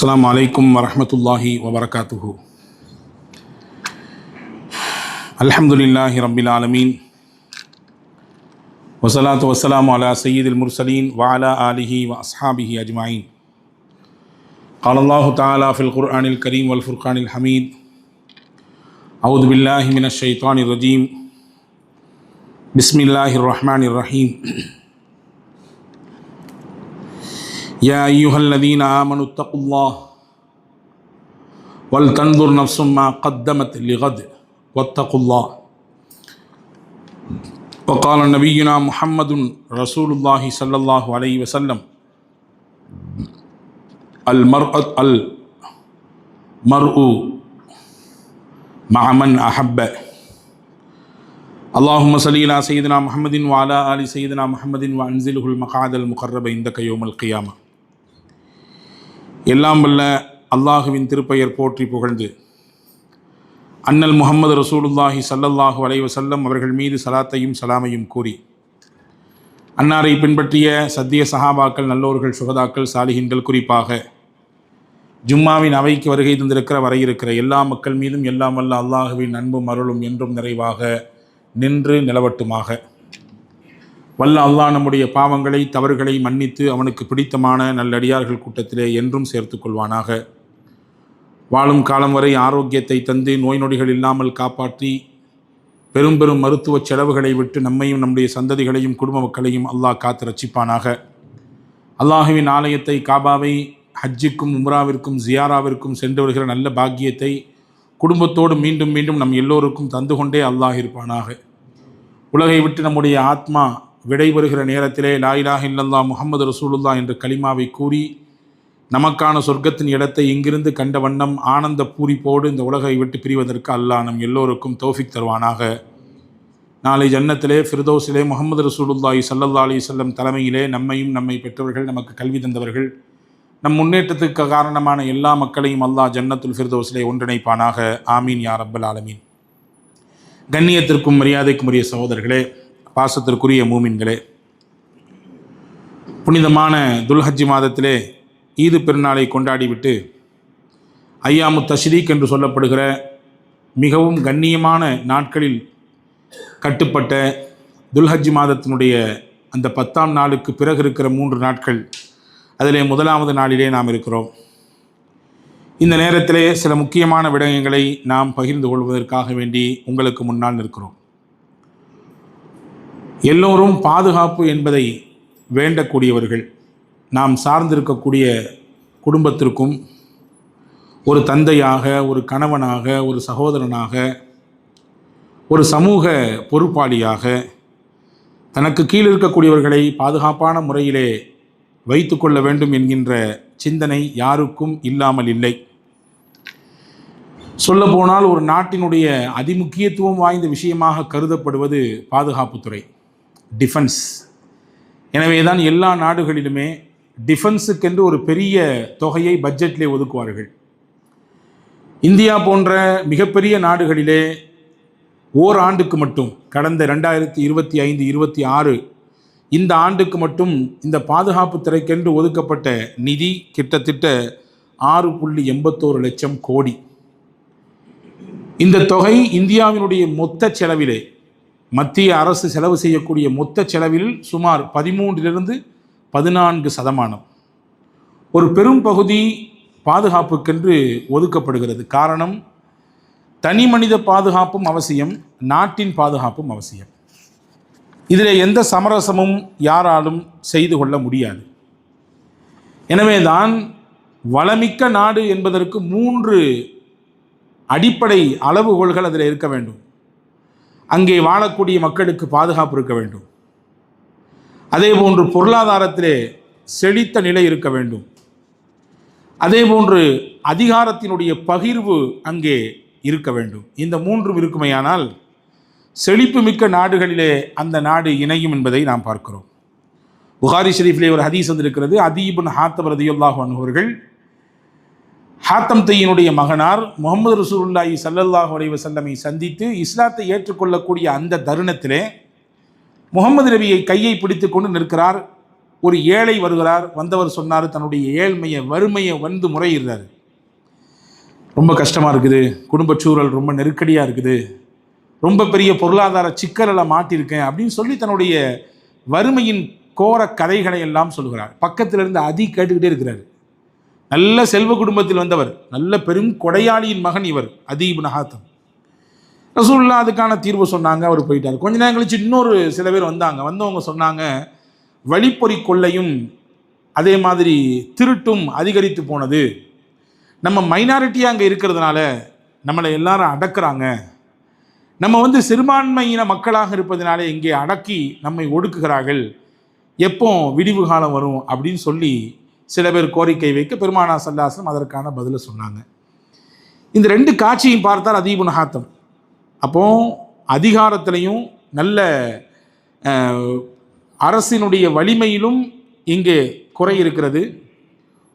அஸ்ஸலாமு அலைக்கும் வரஹ்மத்துல்லாஹி வபரகாத்துஹு. அல்ஹம்துலில்லாஹி ரப்பில் ஆலமீன் வஸ்ஸலாத்து வஸ்ஸலாமு அலா சய்யிதில் முர்சலீன் வ அலா ஆலிஹி வ அஸ்ஹாபிஹி அஜ்மஈன். قال الله تعالى في القرآن الكريم والفرقان الحميد أعوذ بالله من الشيطان الرجيم بسم الله الرحمن الرحيم. يا أيها الذين آمنوا اتقوا الله ولتنظر نفس ما قدمت لغد واتقوا الله. وقال نبينا محمد رسول الله صلى الله عليه وسلم المرء مع من أحب. اللهم صل على سيدنا محمد وعلى آل سيدنا محمد وأنزله المقعد المقرب عندك يوم القيامة. எல்லாம் வல்ல அல்லாஹுவின் திருப்பெயர் போற்றி புகழ்ந்து அன்னல் முஹம்மது ரசூலுல்லாஹி ஸல்லல்லாஹு அலைஹி வஸல்லம் அவர்கள் மீது சலாத்தையும் சலாமையும் கூறி அன்னாரை பின்பற்றிய சத்திய சஹாபாக்கள், நல்லோர்கள், சுகதாக்கள், சாலிஹின்கள், குறிப்பாக ஜும்மாவின் அவைக்கு வருகை தந்திருக்கிற வரை இருக்கிற எல்லா மக்கள் மீதும் எல்லாம் வல்ல அல்லாஹுவின் அன்பும் அருளும் என்றும் நிறைவாக நின்று நிலவட்டுமாக. வல்ல அல்லாஹ் நம்முடைய பாவங்களை, தவறுகளை மன்னித்து அவனுக்கு பிடித்தமான நல்லடியார்கள் கூட்டத்திலே என்றும் சேர்த்து கொள்வானாக. வாழும் காலம் வரை ஆரோக்கியத்தை தந்து நோய் நொடிகள் இல்லாமல் காப்பாற்றி பெரும் பெரும் மருத்துவ செலவுகளை விட்டு நம்மையும் நம்முடைய சந்ததிகளையும் குடும்ப மக்களையும் அல்லாஹ் காத்து ரட்சிப்பானாக. அல்லாஹுவின் ஆலயத்தை, காபாவை ஹஜ்ஜுக்கும் உம்ராவிற்கும் ஜியாராவிற்கும் சென்று வருகிற நல்ல பாக்கியத்தை குடும்பத்தோடு மீண்டும் மீண்டும் நம் எல்லோருக்கும் தந்து கொண்டே அல்லாஹ் இருப்பானாக. உலகை விட்டு நம்முடைய ஆத்மா விடைபெறுகிற நேரத்திலே லா இலாஹ இல்லல்லாஹ் முஹம்மது ரசூலுல்லாஹ் என்ற கலிமாவை கூறி நமக்கான சொர்க்கத்தின் இடத்தை இங்கிருந்து கண்ட வண்ணம் ஆனந்த பூரிப்போடு இந்த உலகை விட்டு பிரிவதற்கு அல்லாஹ் நம் எல்லோருக்கும் தௌஃபிக் தருவானாக. நாளை ஜன்னத்திலே ஃபிர்தௌஸிலே முஹம்மது ரசூலுல்லாஹி ஸல்லல்லாஹு அலைஹி வஸல்லம் தலைமையிலே நம்மையும் நம்மை பெற்றவர்கள், நமக்கு கல்வி தந்தவர்கள், நம் முன்னேற்றத்துக்கு காரணமான எல்லா மக்களையும் அல்லாஹ் ஜன்னத்துல் ஃபிர்தௌஸிலே ஒன்றிணைப்பானாக. ஆமீன் யா ரப்பல் ஆலமீன். கண்ணியத்திற்கும் மரியாதைக்கும் உரிய சகோதரர்களே, பாசத்திற்குரிய மூமின்களே, புனிதமான துல்ஹஜ் மாதத்திலே ஈது பெருநாளை கொண்டாடிவிட்டு ஐயாமு தஷ்ரீக் என்று சொல்லப்படுகிற மிகவும் கண்ணியமான நாட்களில் கட்டுப்பட்ட துல்ஹஜ் மாதத்தினுடைய அந்த 10ஆம் நாளுக்கு பிறகு இருக்கிற 3 நாட்கள், அதிலே முதலாவது நாளிலே நாம் இருக்கிறோம். இந்த நேரத்திலே சில முக்கியமான விடயங்களை நாம் பகிர்ந்து கொள்வதற்காக வேண்டி உங்களுக்கு முன்னால் நிற்கிறோம். எல்லோரும் பாதுகாப்பு என்பதை வேண்டக்கூடியவர்கள். நாம் சார்ந்திருக்கக்கூடிய குடும்பத்திற்கும் ஒரு தந்தையாக, ஒரு கணவனாக, ஒரு சகோதரனாக, ஒரு சமூக பொறுப்பாளியாக தனக்கு கீழ் இருக்கக்கூடியவர்களை பாதுகாப்பான முறையிலே வைத்து கொள்ள வேண்டும் என்கின்ற சிந்தனை யாருக்கும் இல்லாமல் இல்லை. சொல்லப்போனால் ஒரு நாட்டினுடைய அதிமுக்கியத்துவம் வாய்ந்த விஷயமாக கருதப்படுவது பாதுகாப்புத்துறை, டிஃபென்ஸ். எனவே தான் எல்லா நாடுகளிலுமே டிஃபென்ஸுக்கென்று ஒரு பெரிய தொகையை பட்ஜெட்டிலே ஒதுக்குவார்கள். இந்தியா போன்ற மிகப்பெரிய நாடுகளிலே ஓராண்டுக்கு மட்டும், கடந்த 2025-26 இந்த ஆண்டுக்கு மட்டும் இந்த பாதுகாப்பு துறைக்கென்று ஒதுக்கப்பட்ட நிதி கிட்டத்தட்ட 6.81 லட்சம் கோடி. இந்த தொகை இந்தியாவினுடைய மொத்த செலவிலே, மத்திய அரசு செலவு செய்யக்கூடிய மொத்த செலவில் சுமார் 13-14% ஒரு பெரும் பகுதி பாதுகாப்புக்கென்று ஒதுக்கப்படுகிறது. காரணம், தனி மனித பாதுகாப்பும் அவசியம், நாட்டின் பாதுகாப்பும் அவசியம். இதில் எந்த சமரசமும் யாராலும் செய்து கொள்ள முடியாது. எனவே தான் வளமிக்க நாடு என்பதற்கு 3 அடிப்படை அளவுகோல்கள் அதில் இருக்க வேண்டும். அங்கே வாழக்கூடிய மக்களுக்கு பாதுகாப்பு இருக்க வேண்டும். அதே போன்று பொருளாதாரத்திலே செழித்த நிலை இருக்க வேண்டும். அதே போன்று அதிகாரத்தினுடைய பகிர்வு அங்கே இருக்க வேண்டும். இந்த 3 இருக்குமையானால் செழிப்பு மிக்க நாடுகளிலே அந்த நாடு இணையும் என்பதை நாம் பார்க்கிறோம். புகாரி ஷரீஃபிலே ஒரு ஹதீஸ் வந்திருக்கிறது. அதி இப்னு ஹாத்தம் ரலியல்லாஹு அன்ஹு அவர்கள் ஹாத்தம் தையினுடைய மகனார் முஹம்மது ரசூலுல்லாஹி ஸல்லல்லாஹு அலைஹி வஸல்லமை சந்தித்து இஸ்லாத்தை ஏற்றுக்கொள்ளக்கூடிய அந்த தருணத்திலே முகமது நபியை கையை பிடித்து கொண்டு நிற்கிறார் ஒரு ஏழை வருகிறார். வந்தவர் சொன்னார், தன்னுடைய ஏழ்மையை வறுமையை வந்து முறையிடுறாரு. ரொம்ப கஷ்டமாக இருக்குது, குடும்பச் சூழல் ரொம்ப நெருக்கடியாக இருக்குது, ரொம்ப பெரிய பொருளாதார சிக்கலில் மாட்டியிருக்கேன் அப்படின்னு சொல்லி தன்னுடைய வறுமையின் கோர கதைகளை எல்லாம் சொல்கிறார். பக்கத்தில் இருந்து அதி கேட்டுக்கிட்டே இருக்கிறார். நல்ல செல்வ குடும்பத்தில் வந்தவர், நல்ல பெரும் கொடையாளியின் மகன் இவர், அதி இப்னு ஹாத்தம். ரசூலுல்லாஹ் அதுக்கான தீர்வு சொன்னாங்க. அவர் போயிட்டார். கொஞ்ச நேரம் கழிச்சு இன்னொரு சில பேர் வந்தவங்க சொன்னாங்க, வழிப்பறி கொள்ளையும் அதே மாதிரி திருட்டும் அதிகரித்து போனது, நம்ம மைனாரிட்டியாக அங்கே இருக்கிறதுனால நம்மளை எல்லாரும் அடக்குறாங்க, நம்ம சிறுபான்மையின மக்களாக இருப்பதனாலே இங்கே அடக்கி நம்மை ஒடுக்குகிறார்கள், எப்போ விடிவு காலம் வரும் அப்படின்னு சொல்லி சில பேர் கோரிக்கை வைக்க பெருமானா ஸல்லல்லாஹு அலைஹி வஸல்லம் அதற்கான பதிலை சொன்னாங்க. இந்த ரெண்டு காட்சியும் பார்த்தால் அதி இப்னு ஹாத்தம் அப்போ அதிகாரத்திலையும் நல்ல அரசினுடைய வலிமையிலும் இங்கே குறை இருக்கிறது,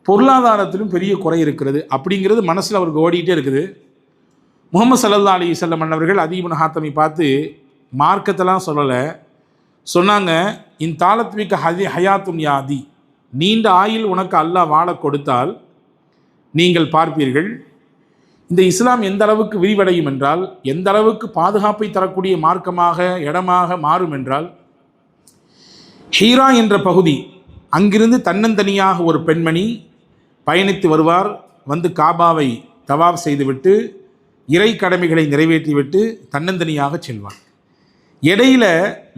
பொருளாதாரத்திலும் பெரிய குறை இருக்கிறது அப்படிங்கிறது மனசில் அவருக்கு ஓடிக்கிட்டே இருக்குது. முஹம்மது ஸல்லல்லாஹு அலைஹி வஸல்லம் அவர்கள் அதி இப்னு ஹாத்தமை பார்த்து மார்க்கத்தெல்லாம் சொல்லலை, சொன்னாங்க, இன் தாலத்விக்க ஹயாத்துன் யாதி, நீண்ட ஆயுள் உனக்கு அல்லாஹ் வாழ கொடுத்தால் நீங்கள் பார்ப்பீர்கள், இந்த இஸ்லாம் எந்த அளவுக்கு விரிவடையும் என்றால், எந்த அளவுக்கு பாதுகாப்பை தரக்கூடிய மார்க்கமாக இடமாக மாறும் என்றால், ஹீரா என்ற பகுதி, அங்கிருந்து தன்னந்தனியாக ஒரு பெண்மணி பயணித்து வருவார். காபாவை தவாப் செய்துவிட்டு இறை கடமைகளை நிறைவேற்றிவிட்டு தன்னந்தனியாக செல்வார். இடையில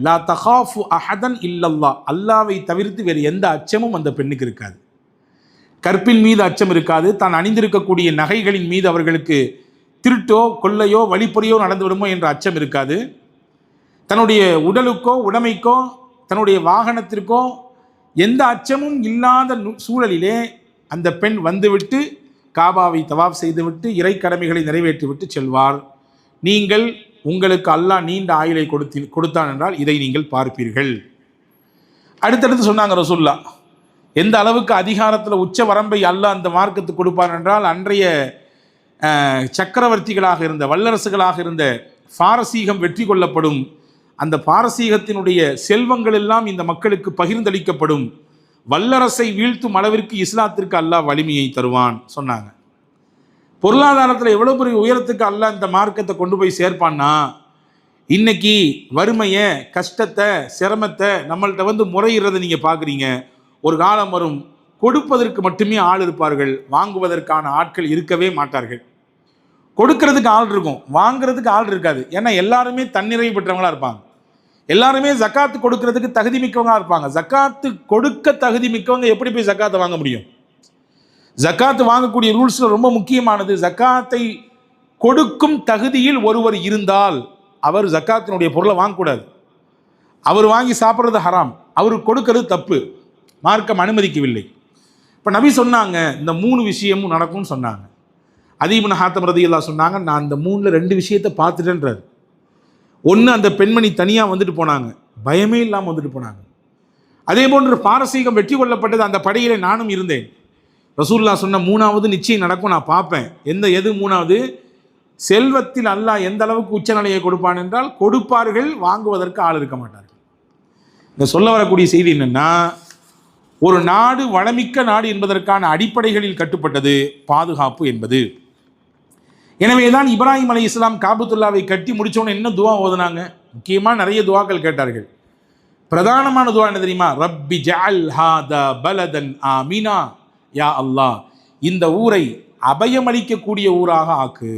லா தகாஃபு அஹதன் இல்லல்லா, அல்லாவை தவிர்த்து வேறு எந்த அச்சமும் அந்த பெண்ணுக்கு இருக்காது. கற்பின் மீது அச்சம் இருக்காது, தான் அணிந்திருக்கக்கூடிய நகைகளின் மீது அவர்களுக்கு திருட்டோ கொள்ளையோ வழிப்பறியோ நடந்து விடுமோ என்ற அச்சம் இருக்காது. தன்னுடைய உடலுக்கோ உடைமைக்கோ தன்னுடைய வாகனத்திற்கோ எந்த அச்சமும் இல்லாத சூழலிலே அந்த பெண் வந்துவிட்டு காபாவை தவாப் செய்துவிட்டு இறை கடமைகளை நிறைவேற்றிவிட்டு செல்வார். நீங்கள் உங்களுக்கு அல்லாஹ் நீண்ட ஆயுளை கொடுத்தான் என்றால் இதை நீங்கள் பார்ப்பீர்கள். அடுத்தடுத்து சொன்னாங்க ரசூலுல்லாஹ், எந்த அளவுக்கு அதிகாரத்தில் உச்ச வரம்பை அல்லாஹ் அந்த மார்க்கத்துக்கு கொடுப்பார் என்றால், அன்றைய சக்கரவர்த்திகளாக இருந்த வல்லரசுகளாக இருந்த பாரசீகம் வெற்றி கொள்ளப்படும், அந்த பாரசீகத்தினுடைய செல்வங்கள் எல்லாம் இந்த மக்களுக்கு பகிர்ந்தளிக்கப்படும், வல்லரசை வீழ்த்தும் அளவிற்கு இஸ்லாத்திற்கு அல்லாஹ் வலிமையை தருவான் சொன்னாங்க. பொருளாதாரத்தில் எவ்வளோ பெரிய உயரத்துக்கு அல்லாஹ் இந்த மார்க்கத்தை கொண்டு போய் சேர்ப்பான்னா, இன்னைக்கு வறுமையை கஷ்டத்தை சிரமத்தை நம்மள்கிட்ட முறையிடுறதை நீங்கள் பார்க்குறீங்க. ஒரு காலம் வரும், கொடுப்பதற்கு மட்டுமே ஆள் இருப்பார்கள், வாங்குவதற்கான ஆட்கள் இருக்கவே மாட்டார்கள். கொடுக்கறதுக்கு ஆள் இருக்கும், வாங்குறதுக்கு ஆள் இருக்காது. ஏன்னா எல்லாருமே தன்னிறைவு பெற்றவங்களா இருப்பாங்க, எல்லாருமே ஜக்காத்து கொடுக்கறதுக்கு தகுதி மிக்கவங்களா இருப்பாங்க. ஜக்காத்து கொடுக்க தகுதி மிக்கவங்க எப்படி போய் ஜக்காத்தை வாங்க முடியும்? ஜக்காத்து வாங்கக்கூடிய ரூல்ஸ்ல ரொம்ப முக்கியமானது, ஜக்காத்தை கொடுக்கும் தகுதியில் ஒருவர் இருந்தால் அவர் ஜக்காத்தினுடைய பொருளை வாங்கக்கூடாது. அவர் வாங்கி சாப்பிட்றது ஹராம், அவர் கொடுக்கறது தப்பு, மார்க்கம் அனுமதிக்கவில்லை. இப்போ நபி சொன்னாங்க இந்த 3 விஷயமும் நடக்கும்னு சொன்னாங்க. அதி இப்னு ஹாத்தம் ரலியல்லாஹு சொன்னாங்க, நான் இந்த 3ல் 2 விஷயத்தை பார்த்துட்டேன்றார். ஒன்று, அந்த பெண்மணி தனியாக வந்துட்டு போனாங்க, பயமே இல்லாமல் வந்துட்டு போனாங்க. அதே போன்று பாரசீகம் வெற்றி கொள்ளப்பட்டது, அந்த படையிலே நானும் இருந்தேன். ரசூலுல்லாஹ் சொன்ன 3வது நிச்சயம் நடக்கும், நான் பார்ப்பேன். எது 3வது? செல்வத்தில் அல்லாஹ் எந்த அளவுக்கு உச்சநிலையை கொடுப்பான் என்றால், கொடுப்பார்கள், வாங்குவதற்கு ஆள் இருக்க மாட்டார்கள். இந்த சொல்ல வரக்கூடிய செய்தி என்னன்னா, ஒரு நாடு வளமிக்க நாடு என்பதற்கான அடிப்படைகளில் கட்டுப்பட்டது பாதுகாப்பு என்பது. எனவேதான் இப்ராஹிம் அலைஹிஸ்ஸலாம் காபத்துல்லாவை கட்டி முடிச்சோன்னு என்ன துவா ஓதுனாங்க? முக்கியமாக நிறைய துவாக்கள் கேட்டார்கள். பிரதானமான துவா என்ன தெரியுமா? ரப்பி ஜஅல் ஹாதா பலதன் ஆமினா, யா அல்லாஹ் இந்த ஊரை அபயமளிக்கக்கூடிய ஊராக ஆக்கு,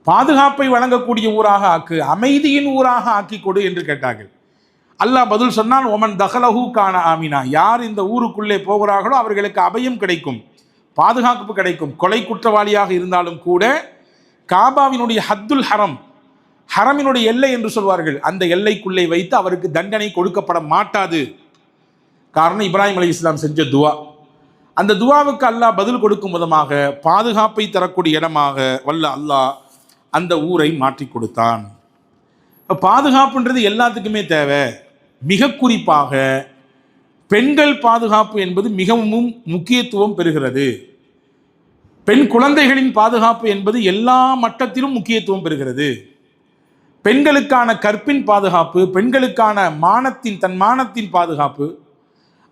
பாதுகாப்பை வழங்கக்கூடிய ஊராக ஆக்கு, அமைதியின் ஊராக ஆக்கி கொடு என்று கேட்டார்கள். அல்லாஹ் பதில் சொன்னான், ஒமன் தஹலஹு கான ஆமினா, யார் இந்த ஊருக்குள்ளே போகிறார்களோ அவர்களுக்கு அபயம் கிடைக்கும், பாதுகாப்பு கிடைக்கும். கொலை குற்றவாளியாக இருந்தாலும் கூட காபாவினுடைய ஹத்துல் ஹரம், ஹரமினுடைய எல்லை என்று சொல்வார்கள், அந்த எல்லைக்குள்ளே வைத்து அவருக்கு தண்டனை கொடுக்கப்பட மாட்டாது. காரணம் இப்ராஹிம் அலைஹிஸ்ஸலாம் செஞ்ச துவா. அந்த துவாவுக்கு அல்லாஹ் பதில் கொடுக்கும் விதமாக பாதுகாப்பை தரக்கூடிய இடமாக வல்ல அல்லாஹ் அந்த ஊரை மாற்றி கொடுத்தான். பாதுகாப்புன்றது எல்லாத்துக்குமே தேவை. மிக குறிப்பாக பெண்கள் பாதுகாப்பு என்பது மிகவும் முக்கியத்துவம் பெறுகிறது. பெண் குழந்தைகளின் பாதுகாப்பு என்பது எல்லா மட்டத்திலும் முக்கியத்துவம் பெறுகிறது. பெண்களுக்கான கற்பின் பாதுகாப்பு, பெண்களுக்கான தன் மானத்தின் பாதுகாப்பு,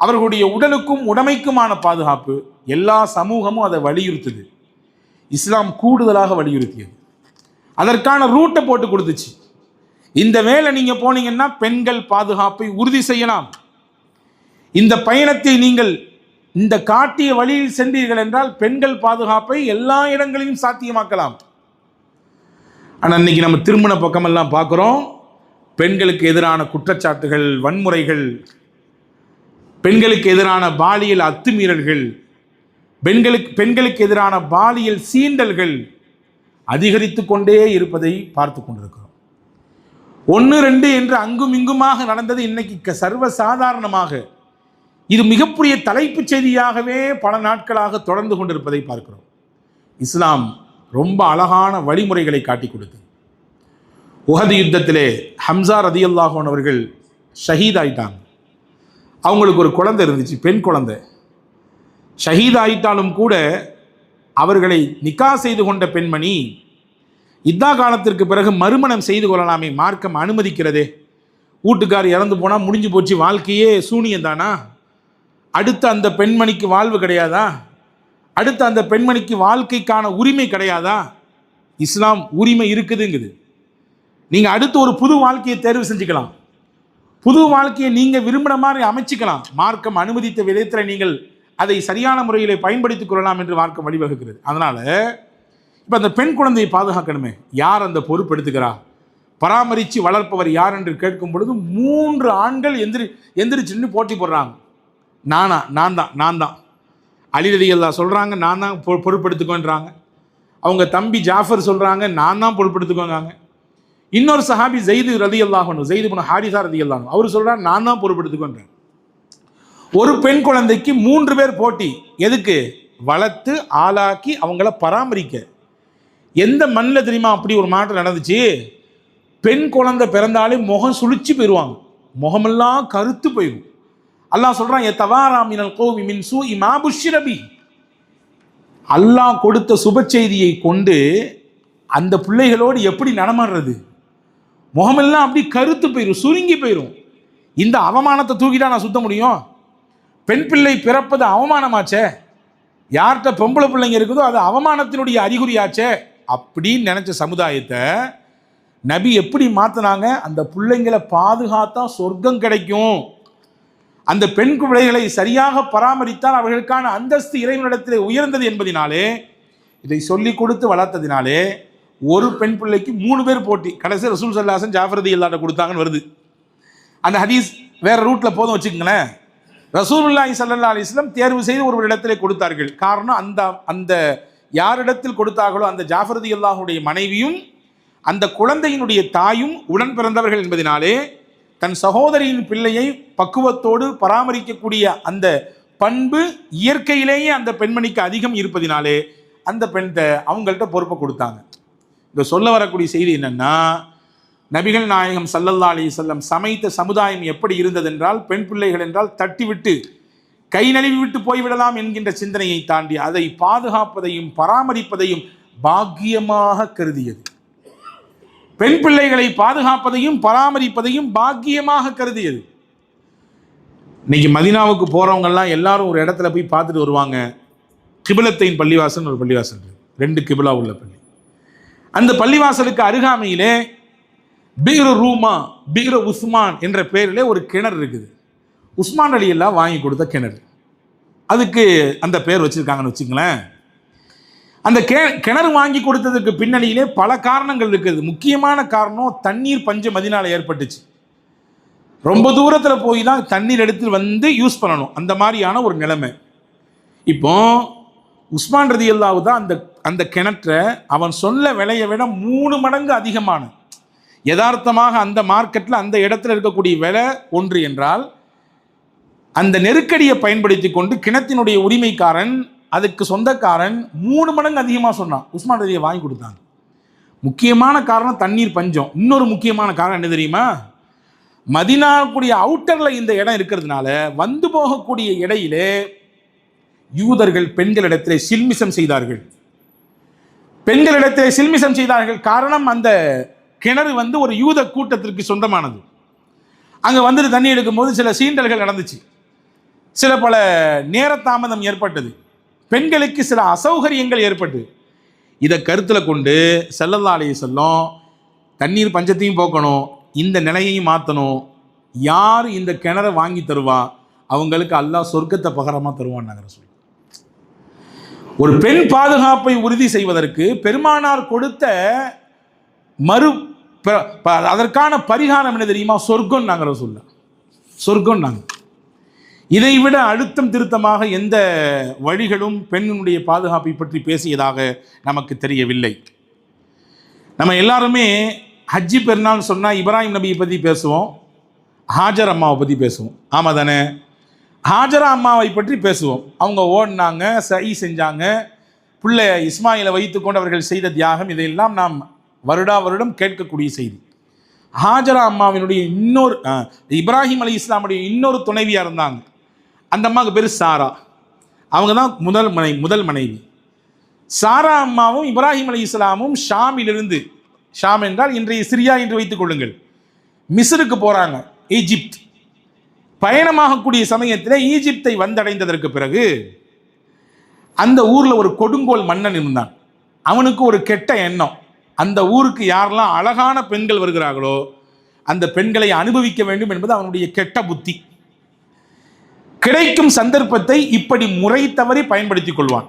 அவர்களுடைய உடலுக்கும் உடைமைக்குமான பாதுகாப்பு, எல்லா சமூகமும் அதை வலியுறுத்துது. இஸ்லாம் கூடுதலாக வலியுறுத்தியது. அதற்கான ரூட்டை போட்டு கொடுத்துச்சு. இந்த வேலை நீங்க போனீங்கன்னா பெண்கள் பாதுகாப்பை உறுதி செய்யலாம். இந்த பயணத்தை நீங்கள் இந்த காட்டிய வழியில் சென்றீர்கள் என்றால் பெண்கள் பாதுகாப்பை எல்லா இடங்களிலும் சாத்தியமாக்கலாம். ஆனால் இன்னைக்கு நம்ம திருமண பக்கமெல்லாம் பார்க்குறோம், பெண்களுக்கு எதிரான குற்றச்சாட்டுகள், வன்முறைகள், பெண்களுக்கு எதிரான பாலியல் அத்துமீறல்கள், பெண்களுக்கு எதிரான பாலியல் சீண்டல்கள் அதிகரித்து கொண்டே இருப்பதை பார்த்து கொண்டிருக்கிறோம். 1, 2 என்று அங்கும் இங்குமாக நடந்தது இன்னைக்கு சர்வசாதாரணமாக, இது மிகப்பெரிய தலைப்புச் செய்தியாகவே பல நாட்களாக தொடர்ந்து கொண்டிருப்பதை பார்க்கிறோம். இஸ்லாம் ரொம்ப அழகான வழிமுறைகளை காட்டி கொடுத்தது. உஹது யுத்தத்திலே ஹம்சா ரதியல்லாஹு அன்ஹு அவர்கள் ஷஹீத் ஆயிட்டாங்க. அவங்களுக்கு ஒரு குழந்தை இருந்துச்சு, பெண் குழந்தை. ஷஹீத் ஆயிட்டாலும் கூட அவர்களை நிக்கா செய்து கொண்ட பெண்மணி இத்தா காலத்திற்கு பிறகு மறுமணம் செய்து கொள்ளலாமே, மார்க்கம் அனுமதிக்கிறதே. வீட்டுக்கார் இறந்து போனால் முடிஞ்சு போச்சு, வாழ்க்கையே சூனியம் தானா? அடுத்து அந்த பெண்மணிக்கு வாழ்வு கிடையாதா? அடுத்து அந்த பெண்மணிக்கு வாழ்க்கைக்கான உரிமை கிடையாதா? இஸ்லாம் உரிமை இருக்குதுங்குது. நீங்கள் அடுத்து ஒரு புது வாழ்க்கையை தேர்வு செஞ்சுக்கலாம், புது வாழ்க்கையை நீங்கள் விரும்பின மாதிரி அமைச்சிக்கலாம். மார்க்கம் அனுமதித்த விதத்தில் நீங்கள் அதை சரியான முறையில் பயன்படுத்திக் கொள்ளலாம் என்று மார்க்கம் வழிவகுக்கிறது. அதனால் இப்போ அந்த பெண் குழந்தையை பாதுகாக்கணுமே, யார் அந்த பொறுப்பு எடுத்துக்கிறா? பராமரித்து வளர்ப்பவர் யார் என்று கேட்கும் பொழுது 3 ஆண்கள் எந்திரிச்சுன்னு போட்டி போடுறாங்க. நான் தான் அலி ரலியல்லாஹு சொல்கிறாங்க, நான் தான் பொறுப்பெடுத்துக்கோன்றாங்க. அவங்க தம்பி ஜாஃபர் சொல்கிறாங்க, நான் தான் பொறுப்பெடுத்துக்கோங்க. இன்னொரு சஹாபி ஸைது ரலியல்லாஹு அன்ஹு, ஸைது இப்னு ஹாரிஸா ரலியல்லாஹு அன்ஹு, அவர் சொல்கிறார், நான் தான் பொறுப்பெடுத்துக்கோன்றேன். ஒரு பெண் குழந்தைக்கு 3 பேர் போட்டி. எதுக்கு? வளர்த்து ஆளாக்கி அவங்கள பராமரிக்க. எந்த மண்ணில் தெரியுமா அப்படி ஒரு மாற்றம் நடந்துச்சு? பெண் குழந்தை பிறந்தாலே முகம் சுழிச்சு போயிடுவாங்க, முகமெல்லாம் கருத்து போயிடும். அல்லாஹ் சொல்றான், யதவாரா மினல் கௌமி மின் சூஇ மா புஷ்ஷிர பிஹி. அல்லாஹ் கொடுத்த சுப செய்தியை கொண்டு அந்த பிள்ளைகளோடு எப்படி நடமாடுறது? முகமெல்லாம் அப்படி கருத்து போயிடும், சுருங்கி போயிடும். இந்த அவமானத்தை தூக்கிட்டா நான் சுத்த முடியும்? பெண் பிள்ளை பிறப்பது அவமானமாச்சே, யார்கிட்ட பொம்பளை பிள்ளைங்க இருக்குதோ அது அவமானத்தினுடைய அறிகுறியாச்சே. அப்படின்னு நினைச்ச சமுதாயத்தை நபி எப்படி மாற்றினாங்க? அந்த பிள்ளைங்களை பாதுகாத்தா சொர்க்கம் கிடைக்கும், அந்த பெண் பிள்ளைகளை சரியாக பராமரித்தால் அவர்களுக்கான அந்தஸ்து இறைவனிடத்தில் உயர்ந்தது என்பதினாலே, இதை சொல்லி கொடுத்து வளர்த்ததினாலே ஒரு பெண் பிள்ளைக்கு 3 பேர் போட்டி. கடைசி ரசூல் ஸல்லல்லாஹு அலைஹி வஸல்லம் ஜாஃபர் ரலியல்லாஹு கொடுத்தாங்கன்னு வருது. அந்த ஹதீஸ் வேற ரூட்ல போதும் வச்சுக்கோங்களேன். ரசூலுல்லாஹி ஸல்லல்லாஹு அலைஹி வஸல்லம் தேர்வு செய்து ஒரு இடத்திலே கொடுத்தார்கள். காரணம், அந்த யாரிடத்தில் கொடுத்தார்களோ அந்த ஜாஃபர் ரலியல்லாஹுடைய மனைவியும் அந்த குழந்தையினுடைய தாயும் உடன் பிறந்தவர்கள் என்பதனாலே தன் சகோதரியின் பிள்ளையை பக்குவத்தோடு பராமரிக்கக்கூடிய அந்த பண்பு இயற்கையிலேயே அந்த பெண்மணிக்கு அதிகம் இருப்பதினாலே அந்த பெண்கிட்ட அவங்கள்ட்ட பொறுப்பை கொடுத்தாங்க. இங்க சொல்ல வரக்கூடிய செய்தி என்னன்னா, நபிகள் நாயகம் ஸல்லல்லாஹு அலைஹி வஸல்லம் சமைத்த சமுதாயம் எப்படி இருந்தது என்றால், பெண் பிள்ளைகள் என்றால் தட்டிவிட்டு கை நழுவி விட்டு போய்விடலாம் என்கின்ற சிந்தனையை தாண்டி அதை பாதுகாப்பதையும் பராமரிப்பதையும் பாக்கியமாக கருதியது. பெண் பிள்ளைகளை பாதுகாப்பதையும் பராமரிப்பதையும் பாக்கியமாக கருதியது. இன்னைக்கு மதீனாவுக்கு போறவங்கெல்லாம் எல்லாரும் ஒரு இடத்துல போய் பார்த்துட்டு வருவாங்க. கிபிலத்தைன் பள்ளிவாசல் ஒரு பள்ளிவாசல், 2 கிபிலா உள்ள பள்ளி. அந்த பள்ளிவாசலுக்கு அருகாமையிலே பீரு ரூமா, பீரு உஸ்மான் என்ற பெயரிலே ஒரு கிணறு இருக்குது. உஸ்மான் ரலியல்லாஹு வாங்கி கொடுத்த கிணறு, அதுக்கு அந்த பேர் வச்சிருக்காங்கன்னு வச்சுங்களேன். அந்த கிணறு வாங்கி கொடுத்ததுக்கு பின்னணியிலே பல காரணங்கள் இருக்குது. முக்கியமான காரணம், தண்ணீர் பஞ்சம் மதீனால ஏற்பட்டுச்சு. ரொம்ப தூரத்தில் போய் தான் தண்ணீர் எடுத்து வந்து யூஸ் பண்ணணும், அந்த மாதிரியான ஒரு நிலைமை. இப்போ உஸ்மான் ரலியல்லாஹு தான் அந்த கிணற்றை அவன் சொல்ல விலையை விட 3 மடங்கு அதிகமான, யதார்த்தமாக அந்த மார்க்கெட்டில் அந்த இடத்துல இருக்கக்கூடிய விலை ஒன்று என்றால், அந்த நெருக்கடியை பயன்படுத்தி கொண்டு கிணத்தினுடைய உரிமைக்காரன், அதுக்கு சொந்தக்காரன் 3 மடங்கு அதிகமாக சொன்னான். உஸ்மான் ரலியை வாங்கி கொடுத்தாங்க. முக்கியமான காரணம் தண்ணீர் பஞ்சம். இன்னொரு முக்கியமான காரணம் என்ன தெரியுமா? மதீனாவுடைய அவுட்டரில் இந்த இடம் இருக்கிறதுனால வந்து போகக்கூடிய இடையிலே யூதர்கள் பெண்களிடத்திலே சில்மிசம் செய்தார்கள். காரணம், அந்த கிணறு ஒரு யூத கூட்டத்திற்கு சொந்தமானது. அங்கே வந்துட்டு தண்ணி எடுக்கும்போது சில சீண்டல்கள் நடந்துச்சு. சில பல நேரத்தாமதம் ஏற்பட்டது, பெண்களுக்கு சில அசௌகரியங்கள் ஏற்பட்டது. இதை கருத்தில் கொண்டு ஸல்லல்லாஹு அலைஹி வஸல்லம் தண்ணீர் பஞ்சத்தையும் போக்கணும், இந்த நிலையையும் மாற்றணும், யார் இந்த கிணறை வாங்கி தருவா அவங்களுக்கு அல்லாஹ் சொர்க்கத்தை பகரமாக தருவான்னாங்க ரசூல். ஒரு பெண் பாதுகாப்பை உறுதி செய்வதற்கு பெருமானார் கொடுத்த அதற்கான பரிகாரம் என்ன தெரியுமா? சொர்க்கம் நாங்கள் ரசூல், சொர்க்கம் நாங்கள். இதை விட அழுத்தம் திருத்தமாக எந்த வழிகளும் பெண்ணுடைய பாதுகாப்பை பற்றி பேசியதாக நமக்கு தெரியவில்லை. நம்ம எல்லாருமே ஹஜ்ஜி பெருநாள் சொன்னால் இப்ராஹிம் நபியை பற்றி பேசுவோம், ஹாஜர் அம்மாவை பற்றி பேசுவோம். ஆமாம் தானே? ஹாஜரா அம்மாவை பற்றி பேசுவோம். அவங்க ஓடினாங்க, சை செஞ்சாங்க, பிள்ளை இஸ்மாயிலை வைத்துக்கொண்டு அவர்கள் செய்த தியாகம், இதையெல்லாம் நாம் வருடம் கேட்கக்கூடிய செய்தி. ஹாஜரா அம்மாவினுடைய இன்னொரு இப்ராஹிம் அலி இஸ்லாமுடைய இன்னொரு துணைவியாக இருந்தாங்க. அந்த அம்மாவுக்கு பேர் சாரா. அவங்க தான் முதல் மனைவி. சாரா அம்மாவும் இப்ராஹிம் அலி இஸ்லாமும் ஷாமிலிருந்து, ஷாம் என்றால் இன்றைய சிரியா என்று வைத்துக் கொள்ளுங்கள், மிஸ்ருக்கு போகிறாங்க. ஈஜிப்த் பயணமாகக்கூடிய சமயத்தில் ஈஜிப்தை வந்தடைந்ததற்கு பிறகு அந்த ஊரில் ஒரு கொடுங்கோல் மன்னன் இருந்தான். அவனுக்கு ஒரு கெட்ட எண்ணம், அந்த ஊருக்கு யாரெல்லாம் அழகான பெண்கள் வருகிறார்களோ அந்த பெண்களை அனுபவிக்க வேண்டும் என்பது அவனுடைய கெட்ட புத்தி. கிடைக்கும் சந்தர்ப்பத்தை இப்படி முறை தவறி பயன்படுத்திக் கொள்வான்,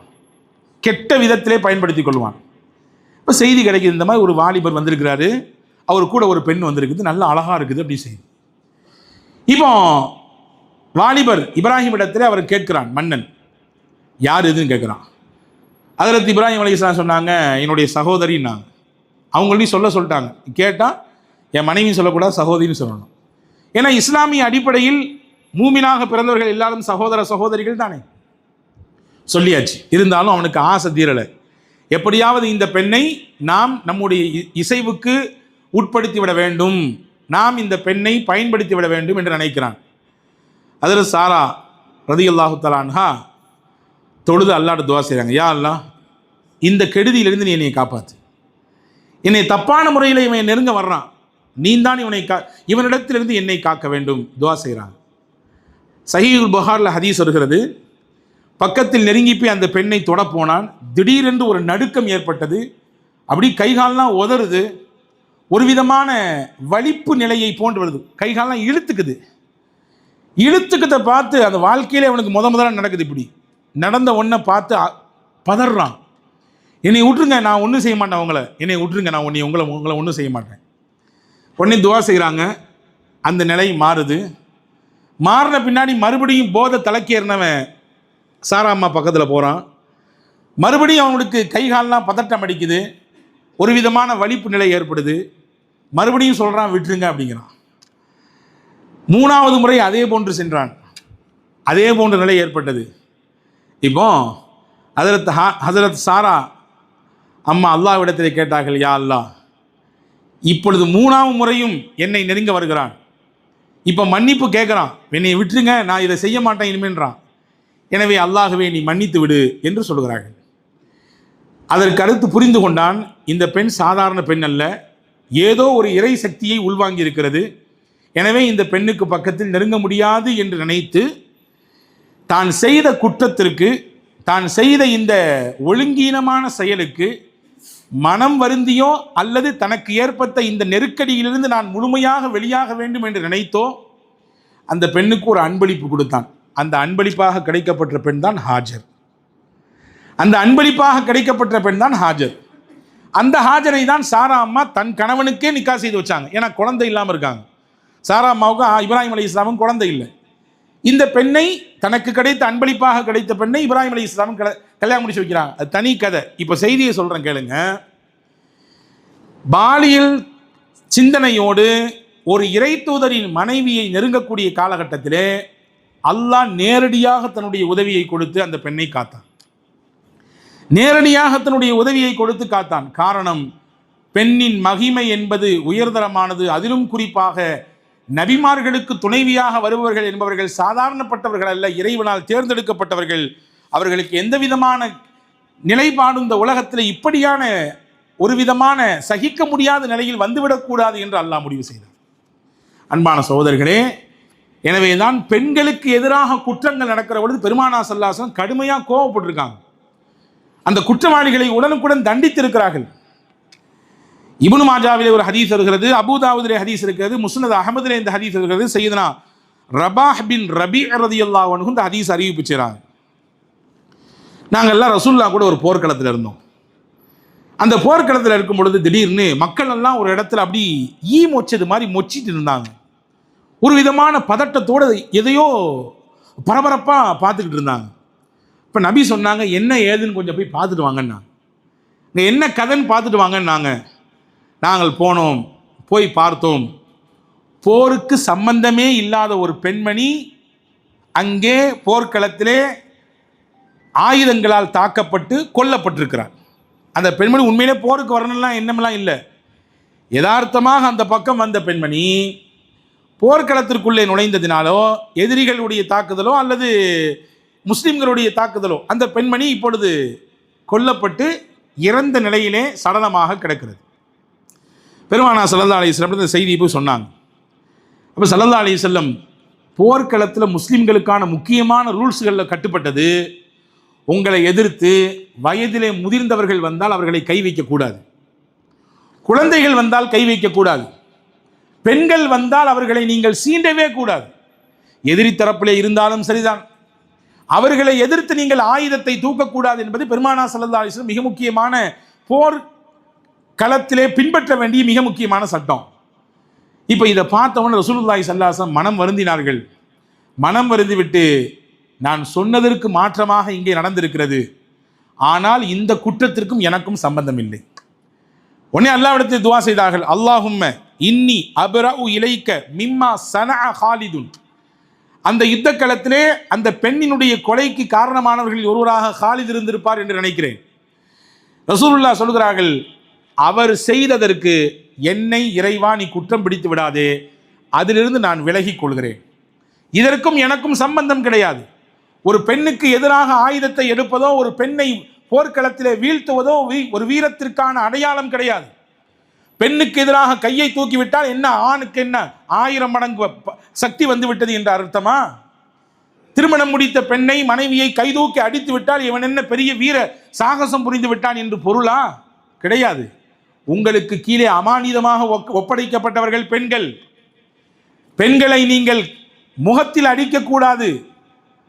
கெட்ட விதத்திலே பயன்படுத்திக் கொள்வான். இப்போ செய்தி கிடைக்குது, இந்த மாதிரி ஒரு வாலிபர் வந்திருக்கிறாரு, அவர் கூட ஒரு பெண் வந்திருக்குது, நல்ல அழகா இருக்குது அப்படி செய்தி. இப்போ வாலிபர் இப்ராஹிம் இடத்துல அவர் கேட்கிறான், மன்னன் யார் எதுன்னு கேட்குறான். ஹஜ்ரத் இப்ராஹிம் அலைஹிஸ்ஸலாம் சொன்னாங்க, என்னுடைய சகோதரின்னாங்க. அவங்களையும் சொல்லிட்டாங்க. கேட்டால் என் மனைவி சொல்லக்கூடாது, சகோதரின்னு சொல்லணும். ஏன்னா இஸ்லாமிய அடிப்படையில் மூமினாக பிறந்தவர்கள் எல்லாரும் சகோதரிகள் தானே, சொல்லியாச்சு. இருந்தாலும் அவனுக்கு ஆசை தீரலை. எப்படியாவது இந்த பெண்ணை நாம் நம்முடைய இசைவுக்கு உட்படுத்தி விட வேண்டும், நாம் இந்த பெண்ணை பயன்படுத்தி விட வேண்டும் என்று நினைக்கிறான். அதில் சாரா ரலியல்லாஹு தஆலா அன்ஹா தொழுது அல்லாஹ்ட்ட துஆ செய்கிறாங்க, யா அல்லாஹ் இந்த கெடுதியிலிருந்து நீ என்னை காப்பாற்று, என்னை தப்பான முறையில் இவன் நெருங்க வர்றான், நீ தான் இவனிடத்திலிருந்து என்னை காக்க வேண்டும் துஆ செய்கிறாங்க. சஹீஹுல் புகாரில் ஹதீஸ் வருகிறது, பக்கத்தில் நெருங்கி போய் அந்த பெண்ணை தொட போனான். திடீரென்று ஒரு நடுக்கம் ஏற்பட்டது, அப்படி கைகாலெலாம் உதறுது, ஒரு விதமான வலிப்பு நிலையை போன்று வருது, கைகாலெலாம் இழுத்துக்கத்தை பார்த்து அந்த வாழ்க்கையிலே அவனுக்கு முதல்ல நடக்குது. இப்படி நடந்த ஒன்றை பார்த்து பதறான், என்னை விட்டுருங்க, நான் ஒன்றும் செய்ய மாட்டேன், என்னை விட்டுருங்க, நான் உங்களை ஒன்றும் செய்ய மாட்டேன். உடனே துவா செய்கிறாங்க. அந்த நிலை மாறுது. மாறின பின்னாடி மறுபடியும் போதை தலைக்கேறினவன் சாரா அம்மா பக்கத்தில் போகிறான். மறுபடியும் அவனுக்கு கைகாலெலாம் பதட்டம் அடிக்குது, ஒரு விதமான வலிப்பு நிலை ஏற்படுது. மறுபடியும் சொல்கிறான் விட்டுருங்க அப்படிங்கிறான். மூணாவது முறை அதே போன்று சென்றான், அதே போன்ற நிலை ஏற்பட்டது. இப்போ ஹஜரத் சாரா அம்மா அல்லாஹ்விடத்தில் கேட்டார்கள், யா அல்லாஹ் இப்பொழுது மூணாவது முறையும் என்னை நெருங்க வருகிறான், இப்போ மன்னிப்பு கேட்குறான், என்னை விட்டுருங்க, நான் இதை செய்ய மாட்டேன் இனிமேன்றான், எனவே அல்லாஹ்வே நீ மன்னித்து விடு என்று சொல்கிறார்கள். அதற்கு அடுத்து புரிந்து கொண்டான், இந்த பெண் சாதாரண பெண் அல்ல, ஏதோ ஒரு இறை சக்தியை உள்வாங்கி இருக்கிறது, எனவே இந்த பெண்ணுக்கு பக்கத்தில் நெருங்க முடியாது என்று நினைத்து தான் செய்த குற்றத்திற்கு, தான் செய்த இந்த ஒழுங்கீனமான செயலுக்கு மனம் வருந்தியோ அல்லது தனக்கு ஏற்பட்ட இந்த நெருக்கடியிலிருந்து நான் முழுமையாக வெளியாக வேண்டும் என்று நினைத்தோ அந்த பெண்ணுக்கு ஒரு அன்பளிப்பு கொடுத்தான். அந்த அன்பளிப்பாக கிடைக்கப்பட்ட பெண் தான் ஹாஜர். அந்த அன்பளிப்பாக கிடைக்கப்பட்ட பெண் தான் ஹாஜர். அந்த ஹாஜரை தான் சாரா அம்மா தன் கணவனுக்கே நிக்கா செய்து வச்சாங்க. ஏன்னா குழந்தை இல்லாமல் இருக்காங்க. சாரா அம்மாவுக்கு இப்ராஹிம் அலைஹிஸ்ஸலாமும் குழந்தை இல்லை. இந்த பெண்ணை தனக்கு கிடைத்த அன்பளிப்பாக கிடைத்த பெண்ணை இப்ராஹிம் அலைஹிஸ்ஸலாமும் கல்யாணம் முடிச்சு வைக்கிறாங்க. அது தனி கதை. இப்போ செய்தியை சொல்கிறேன் கேளுங்க. பாலியல் சிந்தனையோடு ஒரு இறை தூதரின் மனைவியை நெருங்கக்கூடிய காலகட்டத்திலே அல்லாஹ் நேரடியாக தன்னுடைய உதவியை கொடுத்து அந்த பெண்ணை காத்தான். நேரடியாக தன்னுடைய உதவியை கொடுத்து காத்தான். காரணம், பெண்ணின் மகிமை என்பது உயர்தரமானது. அதிலும் குறிப்பாக நபிமார்களுக்கு துணைவியாக வருபவர்கள் என்பவர்கள் சாதாரணப்பட்டவர்கள் அல்ல, இறைவனால் தேர்ந்தெடுக்கப்பட்டவர்கள். அவர்களுக்கு எந்த விதமான நிலைப்பாடும் இந்த உலகத்தில் இப்படியான ஒரு விதமான சகிக்க முடியாத நிலையில் வந்துவிடக்கூடாது என்று அல்லாஹ் முடிவு செய்தார். அன்பான சகோதரர்களே, எனவே தான் பெண்களுக்கு எதிராக குற்றங்கள் நடக்கிற பொழுது பெருமானார் ஸல்லல்லாஹு அலைஹி வஸல்லம் கடுமையாக கோபப்பட்டிருக்காங்க. அந்த குற்றவாளிகளை உடனுக்குடன் தண்டித்திருக்கிறார்கள். இப்னு மாஜாவிலே ஒரு ஹதீஸ் இருக்கிறது, அபூதாவுதிலே ஹதீஸ் இருக்கிறது, முஸ்னத் அஹமதிலே இந்த ஹதீஸ் இருக்கிறது. சையதுனா ரபாஹ் பின் ரபீ ரலியல்லாஹு அன்ஹு இந்த ஹதீஸ் அறிவிப்பு செய்கிறாங்க. நாங்கள் எல்லாம் ரசூலுல்லாஹ் கூட ஒரு போர்க்களத்தில் இருந்தோம். அந்த போர்க்களத்தில் இருக்கும் பொழுது திடீர்னு மக்கள் எல்லாம் ஒரு இடத்துல அப்படி மொச்சது மாதிரி மொச்சிட்டு இருந்தாங்க. ஒரு விதமான பதட்டத்தோடு எதையோ பரபரப்பாக பார்த்துக்கிட்டு இருந்தாங்க. இப்போ நபி சொன்னாங்க, என்ன ஏதுன்னு கொஞ்சம் போய் பார்த்துட்டு வாங்கண்ணா, இங்கே என்ன கதைன்னு பார்த்துட்டு வாங்கன்னாங்க. நாங்கள் போனோம், போய் பார்த்தோம். போருக்கு சம்பந்தமே இல்லாத ஒரு பெண்மணி அங்கே போர்க்களத்திலே ஆயுதங்களால் தாக்கப்பட்டு கொல்லப்பட்டிருக்கிறார். அந்த பெண்மணி உண்மையிலே போருக்கு வரணும்லாம் எண்ணமெல்லாம் இல்லை. யதார்த்தமாக அந்த பக்கம் வந்த பெண்மணி போர்க்களத்திற்குள்ளே நுழைந்ததினாலோ எதிரிகளுடைய தாக்குதலோ அல்லது முஸ்லிம்களுடைய தாக்குதலோ அந்த பெண்மணி இப்பொழுது கொல்லப்பட்டு இறந்த நிலையிலே சடலமாக கிடக்கிறது. பெருமானார் ஸல்லல்லாஹு அலைஹி வஸல்லம் இந்த செய்தியை போய் சொன்னாங்க. அப்போ ஸல்லல்லாஹு அலைஹி வஸல்லம் போர்க்களத்தில் முஸ்லிம்களுக்கான முக்கியமான ரூல்ஸ்களில் கட்டுப்பட்டது, உங்களை எதிர்த்து வயதிலே முதிர்ந்தவர்கள் வந்தால் அவர்களை கை வைக்கக்கூடாது, குழந்தைகள் வந்தால் கை வைக்கக்கூடாது, பெண்கள் வந்தால் அவர்களை நீங்கள் சீண்டவே கூடாது. எதிரி தரப்பிலே இருந்தாலும் சரிதான், அவர்களை எதிர்த்து நீங்கள் ஆயுதத்தை தூக்கக்கூடாது என்பது பெருமானார் ஸல்லல்லாஹு அலைஹி வஸல்லம் மிக முக்கியமான போர் களத்திலே பின்பற்ற வேண்டிய மிக முக்கியமான சட்டம். இப்போ இதை பார்த்தவொன்னே ரசூலுல்லாஹி ஸல்லல்லாஹு அலைஹி வஸல்லம் மனம் வருந்தினார்கள். மனம் வருந்திவிட்டு, நான் சொன்னதற்கு மாற்றமாக இங்கே நடந்திருக்கிறது, ஆனால் இந்த குற்றத்திற்கும் எனக்கும் சம்பந்தம் இல்லை. உடனே அல்லாஹ்விடத்தில் துஆ செய்தார்கள், அல்லாஹும்ம இன்னி அப்ரஉ இலைக்க மிம்மா ஸனஅ ஹாலிதுன். அந்த யுத்த களத்திலே அந்த பெண்ணினுடைய கொலைக்கு காரணமானவர்களில் ஒருவராக ஹாலித் இருந்திருப்பார் என்று நினைக்கிறேன். ரசூலுல்லாஹ் சொல்கிறார்கள், அவர் செய்ததற்கு என்னை இறைவா நீ குற்றம் பிடித்து விடாதே, அதிலிருந்து நான் விலகிக் கொள்கிறேன். இதற்கும் எனக்கும் சம்பந்தம் கிடையாது. ஒரு பெண்ணுக்கு எதிராக ஆயுதத்தை எடுப்பதோ ஒரு பெண்ணை போர்க்களத்திலே வீழ்த்துவதோ ஒரு வீரத்திற்கான அடையாளம் கிடையாது. பெண்ணுக்கு எதிராக கையை தூக்கிவிட்டால் என்ன, ஆணுக்கு என்ன 1000 மடங்கு சக்தி வந்து விட்டது என்ற அர்த்தமா? திருமணம் முடித்த பெண்ணை மனைவியை கைதூக்கி அடித்து விட்டால் இவன் என்ன பெரிய வீர சாகசம் புரிந்து விட்டான் என்று பொருளா? கிடையாது. உங்களுக்கு கீழே அமானிதமாக ஒப்படைக்கப்பட்டவர்கள் பெண்கள். பெண்களை நீங்கள் முகத்தில் அடிக்கக்கூடாது,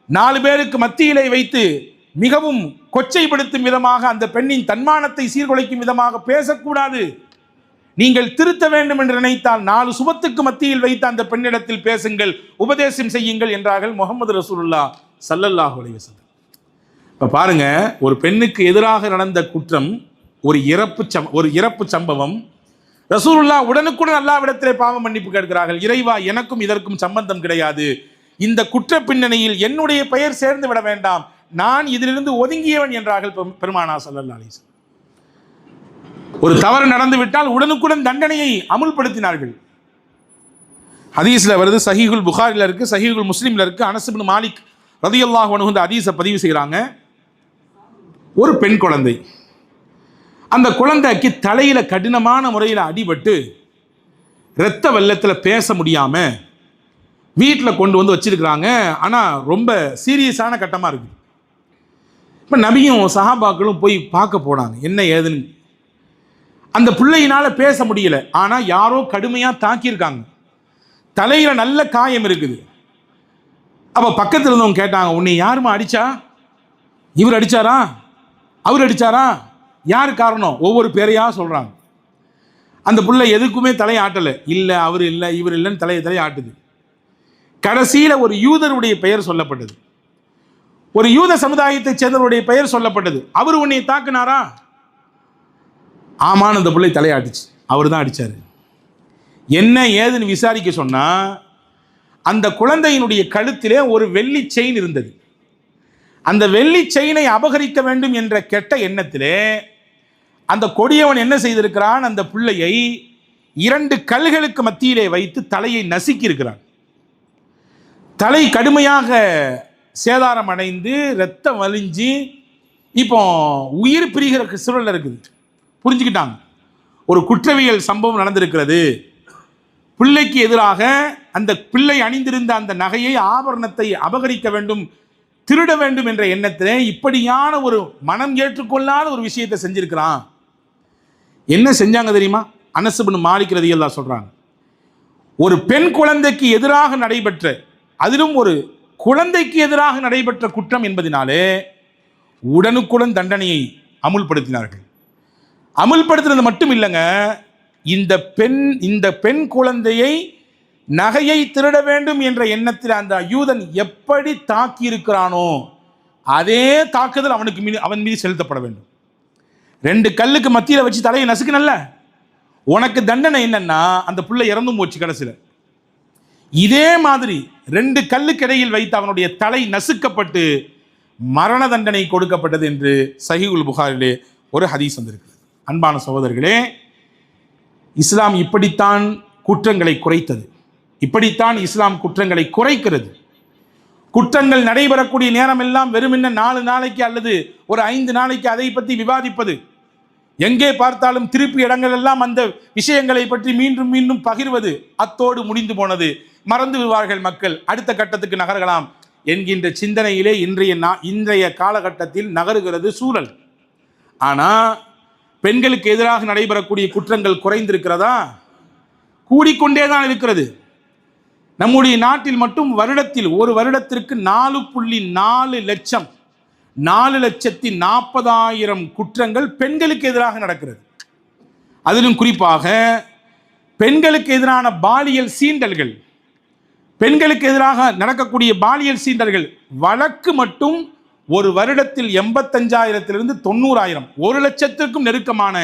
4 பேருக்கு மத்தியிலே வைத்து மிகவும் கொச்சைப்படுத்தும் விதமாக அந்த பெண்ணின் தன்மானத்தை சீர்குலைக்கும் விதமாக பேசக்கூடாது. நீங்கள் திருத்த வேண்டும் என்று நினைத்தால் 4 சுபத்துக்கு மத்தியில் வைத்து அந்த பெண்ணிடத்தில் பேசுங்கள், உபதேசம் செய்யுங்கள் என்றார்கள் முஹம்மது ரசூலுல்லாஹ் ஸல்லல்லாஹு அலைஹி வஸல்லம். இப்போ பாருங்க, ஒரு பெண்ணுக்கு எதிராக நடந்த குற்றம் ஒரு இறப்பு சம்பவம். ரசூலுல்லாஹ் உடனுக்குடன் அல்லாஹ்விடத்திலே பாவ மன்னிப்பு கேட்கிறார்கள். இறைவா, எனக்கும் இதற்கும் சம்பந்தம் கிடையாது, இந்த குற்ற பின்னணியில் என்னுடைய பெயர் சேர்ந்து விட வேண்டாம், நான் இதிலிருந்து ஒதுங்கியவன் என்றார்கள் பெருமானார் ஸல்லல்லாஹு அலைஹி வஸல்லம். ஒரு தவறு நடந்து விட்டால் உடனுக்குடன் தண்டனையை அமுல்படுத்தினார்கள். ஹதீஸ்ல வருது, சஹீஹுல் புகாரில இருக்கு, சஹீஹுல் முஸ்லிம்ல இருக்கு. அனஸ் இப்னு மாலிக் ரலியல்லாஹு அன்ஹு இந்த ஹதீஸை பதிவு செய்கிறாங்க. ஒரு பெண் குழந்தை, அந்த குழந்தைக்கு தலையில கடினமான முறையில் அடிபட்டு இரத்த வெள்ளத்தில் பேச முடியாம வீட்டில் கொண்டு வந்து வச்சிருக்கிறாங்க. ஆனால் ரொம்ப சீரியஸான கட்டமாக இருக்குது. இப்போ நபியும் சஹாபாக்களும் போய் பார்க்க போனாங்க என்ன ஏதுன்னு. அந்த பிள்ளையினால் பேச முடியல, ஆனால் யாரோ கடுமையாக தாக்கியிருக்காங்க, தலையில் நல்ல காயம் இருக்குது. அப்போ பக்கத்தில் இருந்தவங்க கேட்டாங்க, உன்னை யாருமா அடித்தா? இவர் அடித்தாரா, அவர் அடித்தாரா, யார் காரணம்? ஒவ்வொரு பேரையாக சொல்கிறாங்க. அந்த பிள்ளை எதுக்குமே தலையாட்டலை, இல்லை அவர் இல்லை இவர் இல்லைன்னு தலையை ஆட்டுது. கடைசியில் ஒரு யூதருடைய பெயர் சொல்லப்பட்டது, ஒரு யூத சமுதாயத்தை சேர்ந்தவருடைய பெயர் சொல்லப்பட்டது. அவர் உன்னை தாக்குனாரா? ஆமான்னு அந்த பிள்ளை தலையாட்டுச்சு, அவர் தான் அடித்தார். என்ன ஏதுன்னு விசாரிக்க சொன்னால், அந்த குழந்தையினுடைய கழுத்திலே ஒரு வெள்ளி செயின் இருந்தது. அந்த வெள்ளி செயினை அபகரிக்க வேண்டும் என்ற கெட்ட எண்ணத்திலே அந்த கொடியவன் என்ன செய்திருக்கிறான், அந்த பிள்ளையை 2 கல்களுக்கு மத்தியிலே வைத்து தலையை நசுக்கி இருக்கிறான். தலை கடுமையாக சேதாரம் அடைந்து இரத்தம் வலிஞ்சு இப்போ உயிர் பிரிகிற சூழல் இருக்குது. புரிஞ்சுக்கிட்டாங்க, ஒரு குற்றவியல் சம்பவம் நடந்திருக்கிறது, பிள்ளைக்கு எதிராக அந்த பிள்ளை அணிந்திருந்த அந்த நகையை, ஆபரணத்தை அபகரிக்க வேண்டும், திருட வேண்டும் என்ற எண்ணத்திலே இப்படியான ஒரு மனம் ஏற்றுக்கொள்ளாத ஒரு விஷயத்தை செஞ்சிருக்கிறான். என்ன செஞ்சாங்க தெரியுமா? அனஸ் இப்னு மாலிக் ரலியல்லாஹு சொல்றாங்க, ஒரு பெண் குழந்தைக்கு எதிராக நடைபெற்ற, அதிலும் ஒரு குழந்தைக்கு எதிராக நடைபெற்ற குற்றம் என்பதனாலே உடனுக்குடன் தண்டனையை அமுல்படுத்தினார்கள். அமுல்படுத்தினது மட்டும் இல்லைங்க, இந்த பெண் குழந்தையை நகையை திருட வேண்டும் என்ற எண்ணத்தில் அந்த யூதன் எப்படி தாக்கி இருக்கிறானோ அதே தாக்குதல் அவன் மீது செலுத்தப்பட வேண்டும். 2 கல்லுக்கு மத்தியில் வச்சு தலையை நசுக்குனல்ல, உனக்கு தண்டனை என்னன்னா அந்த புள்ளை இறந்தும் போச்சு கடைசியில். இதே மாதிரி 2 கல்லுக்கு இடையில் வைத்து அவனுடைய தலை நசுக்கப்பட்டு மரண தண்டனை கொடுக்கப்பட்டது என்று சஹீஹுல் புகாரிலே ஒரு ஹதீஸ் வந்திருக்கிறது. அன்பான சகோதரர்களே, இஸ்லாம் இப்படித்தான் குற்றங்களை குறைத்தது, இப்படித்தான் இஸ்லாம் குற்றங்களை குறைக்கிறது. குற்றங்கள் நடைபெறக்கூடிய நேரம் எல்லாம் வெறுமென்ன 4 நாளைக்கு அல்லது ஒரு 5 நாளைக்கு அதை பற்றி விவாதிப்பது, எங்கே பார்த்தாலும் திருப்பி இடங்கள் எல்லாம் அந்த விஷயங்களை பற்றி மீண்டும் மீண்டும் பகிர்வது, அத்தோடு முடிந்து போனது, மறந்து விடுவார்கள் மக்கள், அடுத்த கட்டத்துக்கு நகரலாம் என்கின்ற சிந்தனையிலே இன்றைய காலகட்டத்தில் நகருகிறது சூழல். ஆனால் பெண்களுக்கு எதிராக நடைபெறக்கூடிய குற்றங்கள் குறைந்திருக்கிறதா? கூடிக்கொண்டே தான் இருக்கிறது. நம்முடைய நாட்டில் மட்டும் ஒரு வருடத்திற்கு 4.4 லட்சம் 4,40,000 குற்றங்கள் பெண்களுக்கு எதிராக நடக்கிறது. அதிலும் குறிப்பாக பெண்களுக்கு எதிரான பாலியல் சீண்டல்கள், பெண்களுக்கு எதிராக நடக்கக்கூடிய பாலியல் சீண்டல்கள் வழக்கு மட்டும் ஒரு வருடத்தில் 85,000 90,000, 1 லட்சத்திற்கும் நெருக்கமான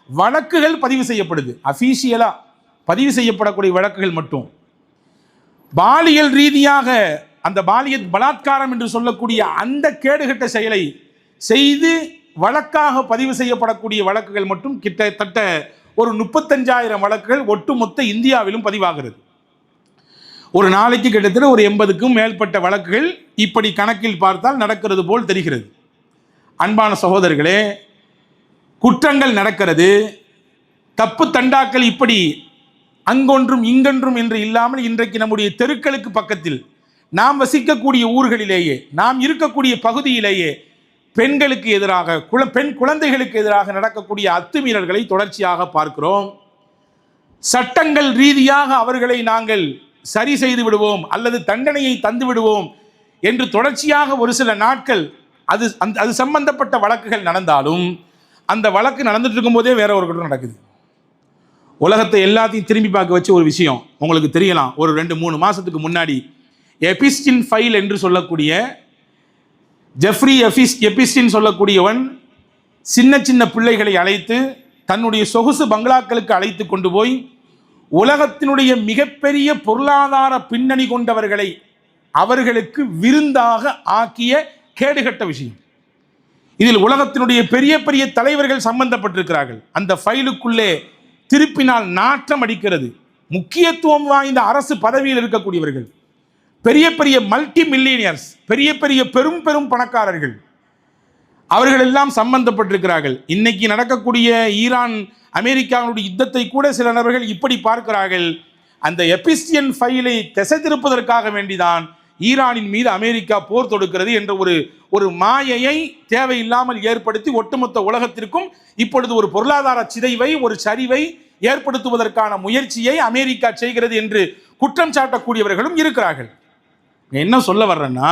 வழக்குகள் பதிவு செய்யப்படுது. அஃபீஷியலா பதிவு செய்யப்படக்கூடிய வழக்குகள் மட்டும் பாலியல் ரீதியாக அந்த பாலியல் பலாத்காரம் என்று சொல்லக்கூடிய அந்த கேடுகட்ட செயலை செய்து வழக்காக பதிவு செய்யப்படக்கூடிய வழக்குகள் மட்டும் கிட்டத்தட்ட ஒரு 35,000 வழக்குகள் ஒட்டுமொத்த இந்தியாவிலும் பதிவாகிறது. ஒரு நாளைக்கு கிட்டத்தட்ட ஒரு 80க்கும் மேற்பட்ட வழக்குகள் இப்படி கணக்கில் பார்த்தால் நடக்கிறது போல் தெரிகிறது. அன்பான சகோதரர்களே, குற்றங்கள் நடக்கிறது, தப்பு தண்டாக்கள் இப்படி அங்கொன்றும் இங்கொன்றும் என்று இல்லாமல் இன்றைக்கு நம்முடைய தெருக்களுக்கு பக்கத்தில், நாம் வசிக்கக்கூடிய ஊர்களிலேயே, நாம் இருக்கக்கூடிய பகுதியிலேயே பெண்களுக்கு எதிராக, பெண் குழந்தைகளுக்கு எதிராக நடக்கக்கூடிய அத்துமீறல்களை தொடர்ச்சியாக பார்க்கிறோம். சட்டங்கள் ரீதியாக அவர்களை நாங்கள் சரி செய்து விடுவோம் அல்லது தண்டனையை தந்து விடுவோம் என்று தொடர்ச்சியாக ஒரு சில நாட்கள் அது சம்பந்தப்பட்ட வழக்குகள் நடந்தாலும் அந்த வழக்கு நடந்துட்டு இருக்கும் போதே வேற ஒரு குற்றம் நடக்குது. உலகத்தை எல்லாத்தையும் திரும்பி பார்க்க வச்ச ஒரு விஷயம் உங்களுக்கு தெரியலாம். ஒரு 2-3 மாசத்துக்கு முன்னாடி எபிஸ்டின் ஃபைல் என்று சொல்லக்கூடிய ஜெஃப்ரி எபிஸ்டின் சொல்லக்கூடியவன் சின்ன சின்ன பிள்ளைகளை அழைத்து தன்னுடைய சொகுசு பங்களாக்களுக்கு அழைத்து கொண்டு போய் உலகத்தினுடைய மிகப்பெரிய பொருளாதார பின்னணி கொண்டவர்களை அவர்களுக்கு விருந்தாக ஆக்கிய கேடுகட்ட விஷயம். இதில் உலகத்தினுடைய பெரிய பெரிய தலைவர்கள் சம்பந்தப்பட்டிருக்கிறார்கள். அந்த ஃபைலுக்குள்ளே திருப்பினால் நாற்றம் அடிக்கிறது. முக்கியத்துவம் வாய்ந்த அரசு பதவியில் இருக்கக்கூடியவர்கள், பெரிய பெரிய மல்டி மில்லியனியர்ஸ், பெரிய பெரிய பெரும் பணக்காரர்கள், அவர்கள் எல்லாம் சம்பந்தப்பட்டிருக்கிறார்கள். இன்னைக்கு நடக்கக்கூடிய ஈரான் அமெரிக்காவுடைய யுத்தத்தை கூட சில நபர்கள் இப்படி பார்க்கிறார்கள், அந்த எபிஸ்டியன் ஃபைலை திசை திருப்பதற்காக வேண்டிதான் ஈரானின் மீது அமெரிக்கா போர் தொடுக்கிறது என்ற ஒரு மாயையை தேவையில்லாமல் ஏற்படுத்தி ஒட்டுமொத்த உலகத்திற்கும் இப்பொழுது ஒரு பொருளாதார சிதைவை, ஒரு சரிவை ஏற்படுத்துவதற்கான முயற்சியை அமெரிக்கா செய்கிறது என்று குற்றம் சாட்டக்கூடியவர்களும் இருக்கிறார்கள். என்ன சொல்ல வர்றேன்னா,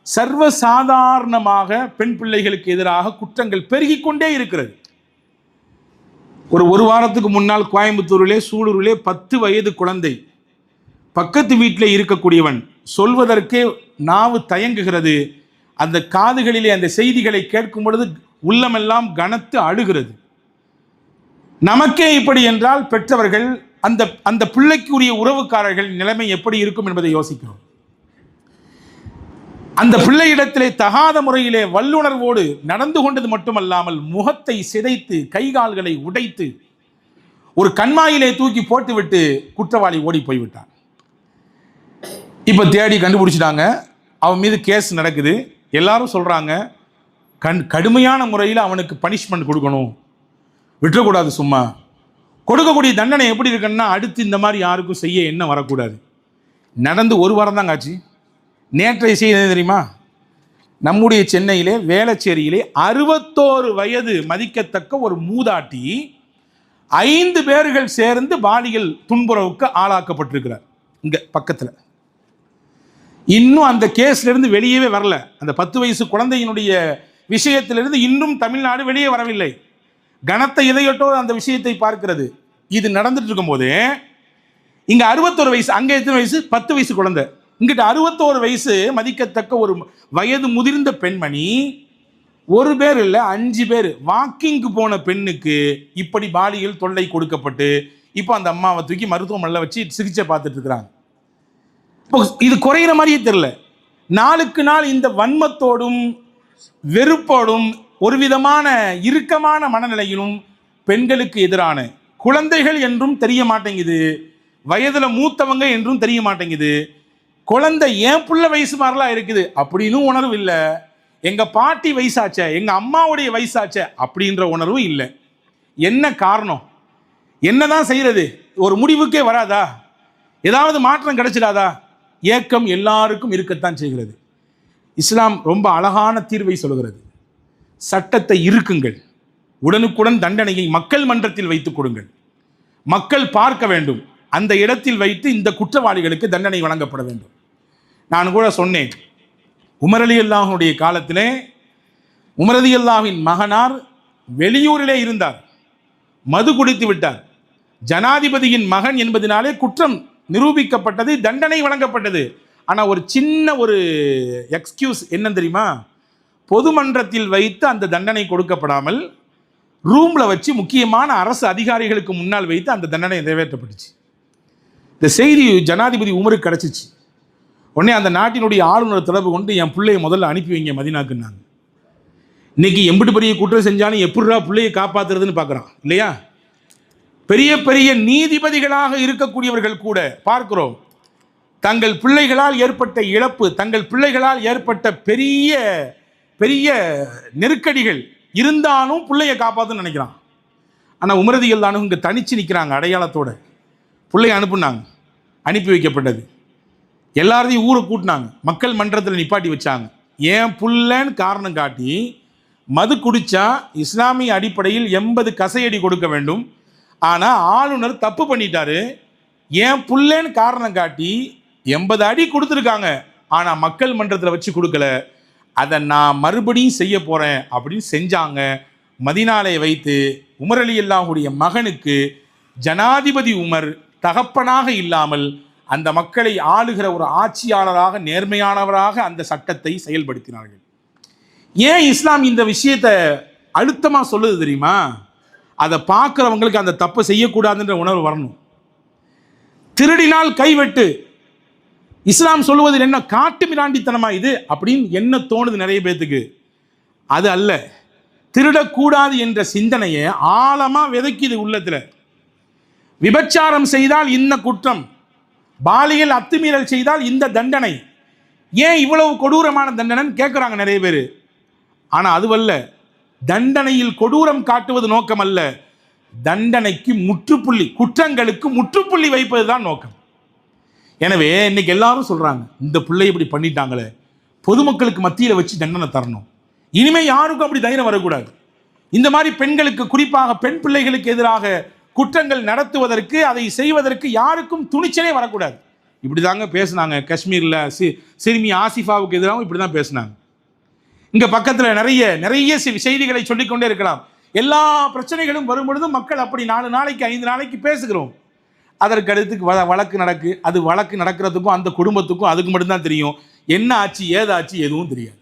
சர்வசாதாரணமாக பெண் பிள்ளைகளுக்கு எதிராக குற்றங்கள் பெருகிக்கொண்டே இருக்கிறது. ஒரு வாரத்துக்கு முன்னால் கோயம்புத்தூரிலே, சூலூரிலே 10 வயது குழந்தை, பக்கத்து வீட்டில் இருக்கக்கூடியவன், சொல்வதற்கே நாவு தயங்குகிறது. அந்த காதுகளிலே அந்த செய்திகளை கேட்கும் பொழுது உள்ளமெல்லாம் கனத்து அழுகிறது. நமக்கே இப்படி என்றால் பெற்றவர்கள், அந்த பிள்ளைக்குரிய உறவுக்காரர்கள் நிலைமை எப்படி இருக்கும் என்பதை யோசிக்கிறோம். அந்த பிள்ளையிடத்திலே தகாத முறையிலே வல்லுணர்வோடு நடந்து கொண்டது மட்டுமல்லாமல் முகத்தை சிதைத்து கைகால்களை உடைத்து ஒரு கண்மாயிலே தூக்கி போட்டுவிட்டு குற்றவாளி ஓடி போய்விட்டான். இப்போ தேடி கண்டுபிடிச்சிட்டாங்க, அவன் மீது கேஸ் நடக்குது. எல்லாரும் சொல்கிறாங்க, கடுமையான முறையில் அவனுக்கு பனிஷ்மெண்ட் கொடுக்கணும், விட்டுறக்கூடாது சும்மா. கொடுக்கக்கூடிய தண்டனை எப்படி இருக்குன்னா, அடுத்து இந்த மாதிரி யாருக்கும் செய்ய என்ன வரக்கூடாது. நடந்து ஒரு வாரம் தாங்க ஆச்சு. நேற்றைய செய்தி தெரியுமா? நம்முடைய சென்னையிலே வேளச்சேரியிலே 61 வயது மதிக்கத்தக்க ஒரு மூதாட்டி 5 பேர்கள் சேர்ந்து பாலியல் துன்புறவுக்கு ஆளாக்கப்பட்டிருக்கிறார். இங்க பக்கத்தில் இன்னும் அந்த கேஸ்ல இருந்து வெளியவே வரல. அந்த 10 வயசு குழந்தையினுடைய விஷயத்திலிருந்து இன்னும் தமிழ்நாடு வெளியே வரவில்லை. கனத்த இதயத்தோ அந்த விஷயத்தை பார்க்கிறது. இது நடந்துட்டு இருக்கும் போது இங்க 61 வயசு, அங்க எத்தனை வயசு? 10 வயசு குழந்தை. இங்கிட்ட 61 வயசு மதிக்கத்தக்க ஒரு வயது முதிர்ந்த பெண்மணி, ஒரு பேர் இல்லை 5 பேர் வாக்கிங்கு போன பெண்ணுக்கு இப்படி பாலியல் தொல்லை கொடுக்கப்பட்டு இப்போ அந்த அம்மாவை தூக்கி மருத்துவமனையில் வச்சு சிகிச்சை பார்த்துட்டு இருக்கிறாங்க. இப்போ இது குறையிற மாதிரியே தெரியல. நாளுக்கு நாள் இந்த வன்மத்தோடும் வெறுப்போடும் ஒரு விதமான இறுக்கமான மனநிலையிலும் பெண்களுக்கு எதிரான, குழந்தைகள் என்றும் தெரிய மாட்டேங்குது, வயதுல மூத்தவங்க என்றும் தெரிய மாட்டேங்குது, குழந்தை ஏன் புள்ள வயசு மாதிரிலாம் இருக்குது அப்படின்னு உணர்வு இல்லை, எங்க பாட்டி வயசாச்ச, எங்க அம்மாவுடைய வயசாச்ச அப்படின்ற உணர்வும் இல்லை. என்ன காரணம்? என்னதான் செய்யறது? ஒரு முடிவுக்கே வராதா? ஏதாவது மாற்றம் கிடைச்சிடாதா? ஏக்கம் எல்லாருக்கும் இருக்கத்தான் செய்கிறது. இஸ்லாம் ரொம்ப அழகான தீர்வை சொல்கிறது. சட்டத்தை இருக்குங்கள், உடனுக்குடன் தண்டனையை மக்கள் மன்றத்தில் வைத்துக் கொடுங்கள், மக்கள் பார்க்க வேண்டும், அந்த இடத்தில் வைத்து இந்த குற்றவாளிகளுக்கு தண்டனை வழங்கப்பட வேண்டும். நான் கூட சொன்னேன், உமர் ரலியல்லாஹுடைய காலத்திலே உமர் ரலியல்லாஹுவின் மகனார் வெளியூரிலே இருந்தார், மது குடித்து விட்டார், ஜனாதிபதியின் மகன் என்பதனாலே குற்றம் நிரூபிக்கப்பட்டது, தண்டனை வழங்கப்பட்டது. ஆனால் ஒரு சின்ன ஒரு எக்ஸ்கியூஸ் என்ன தெரியுமா? பொதுமன்றத்தில் வைத்து அந்த தண்டனை கொடுக்கப்படாமல் ரூம்ல வச்சு முக்கியமான அரசு அதிகாரிகளுக்கு முன்னால் வைத்து அந்த தண்டனை நிறைவேற்றப்பட்டுச்சு. இந்த செய்தி ஜனாதிபதி உமருக்கு கிடைச்சிச்சு. உடனே அந்த நாட்டினுடைய ஆளுநர் தொடர்பு கொண்டு என் பிள்ளையை முதல்ல அனுப்பி வைங்க மதினாக்குன்னாங்க. இன்னைக்கு எம்பிட்டு பெரிய குற்றம் செஞ்சாலும் எப்படிரா பிள்ளையை காப்பாத்துறதுன்னு பார்க்குறான் இல்லையா? பெரிய பெரிய நீதிபதிகளாக இருக்கக்கூடியவர்கள் கூட பார்க்கிறோம், தங்கள் பிள்ளைகளால் ஏற்பட்ட இழப்பு, தங்கள் பிள்ளைகளால் ஏற்பட்ட பெரிய பெரிய நெருக்கடிகள் இருந்தாலும் பிள்ளையை காப்பாற்றுன்னு நினைக்கிறான். ஆனால் உமர் ரலியல்லாஹு இங்கே தனிச்சு நிற்கிறாங்க அடையாளத்தோட. பிள்ளையை அனுப்புனாங்க, அனுப்பி வைக்கப்பட்டது. எல்லாரையும் ஊரை கூட்டினாங்க, மக்கள் மன்றத்தில் நிப்பாட்டி வச்சாங்க. ஏன் புள்ளன்னு காரணம் காட்டி மது குடிச்சா இஸ்லாமிய அடிப்படையில் 80 கசையடி கொடுக்க வேண்டும். ஆனால் ஆளுநர் தப்பு பண்ணிட்டாரு, ஏன் புள்ளன்னு காரணம் காட்டி 80 அடி கொடுத்துருக்காங்க, ஆனால் மக்கள் மன்றத்தில் வச்சு கொடுக்கல, அதை நான் மறுபடியும் செய்ய போகிறேன் அப்படின்னு செஞ்சாங்க. மதீனாவை வைத்து உமர் ரலியல்லாஹுடைய மகனுக்கு ஜனாதிபதி உமர் தகப்பனாக இல்லாமல் அந்த மக்களை ஆளுகிற ஒரு ஆட்சியாளராக, நேர்மையானவராக அந்த சட்டத்தை செயல்படுத்தினார்கள். ஏன் இஸ்லாம் இந்த விஷயத்தை அழுத்தமாக சொல்லுது தெரியுமா? அதை பார்க்குறவங்களுக்கு அந்த தப்பை செய்யக்கூடாதுன்ற உணர்வு வரணும். திருடினால் கைவெட்டு, இஸ்லாம் சொல்லுவது என்ன? காட்டு மிராண்டித்தனமா இது அப்படின்னு என்ன தோணுது நிறைய பேத்துக்கு. அது அல்ல, திருடக்கூடாது என்ற சிந்தனையை ஆழமா விதைக்குது உள்ளத்துல. விபச்சாரம் செய்தால் இந்த குற்றம், பாலியல் அத்துமீறல் செய்தால் இந்த தண்டனை, ஏன் இவ்வளவு கொடூரமான தண்டனைன்னு கேட்குறாங்க நிறைய பேர். ஆனால் அதுவல்ல, தண்டனையில் கொடூரம் காட்டுவது நோக்கம் அல்ல, தண்டனைக்கு முற்றுப்புள்ளி, குற்றங்களுக்கு முற்றுப்புள்ளி வைப்பது தான் நோக்கம். எனவே இன்னைக்கு எல்லாரும் சொல்றாங்க, இந்த பிள்ளை இப்படி பண்ணிட்டாங்களே, பொதுமக்களுக்கு மத்தியில் வச்சு தண்டனை தரணும், இனிமே யாருக்கும் அப்படி தைரியம் வரக்கூடாது. இந்த மாதிரி பெண்களுக்கு, குறிப்பாக பெண் பிள்ளைகளுக்கு எதிராக குற்றங்கள் நடத்துவதற்கு, அதை செய்வதற்கு யாருக்கும் துணிச்சலே வரக்கூடாது. இப்படி தாங்க பேசினாங்க காஷ்மீரில் சிறுமி ஆசிஃபாவுக்கு எதிராகவும் இப்படி தான் பேசினாங்க. இங்கே பக்கத்தில் நிறைய நிறைய செய்திகளை சொல்லிக்கொண்டே இருக்கலாம். எல்லா பிரச்சனைகளும் வரும் பொழுதும் மக்கள் அப்படி 4 நாளைக்கு 5 நாளைக்கு பேசுகிறோம். அதற்கு அடுத்துக்கு வழக்கு நடக்கு, அது வழக்கு நடக்கிறதுக்கும் அந்த குடும்பத்துக்கும் அதுக்கு மட்டும்தான் தெரியும், என்ன ஆச்சு ஏதாச்சு எதுவும் தெரியாது.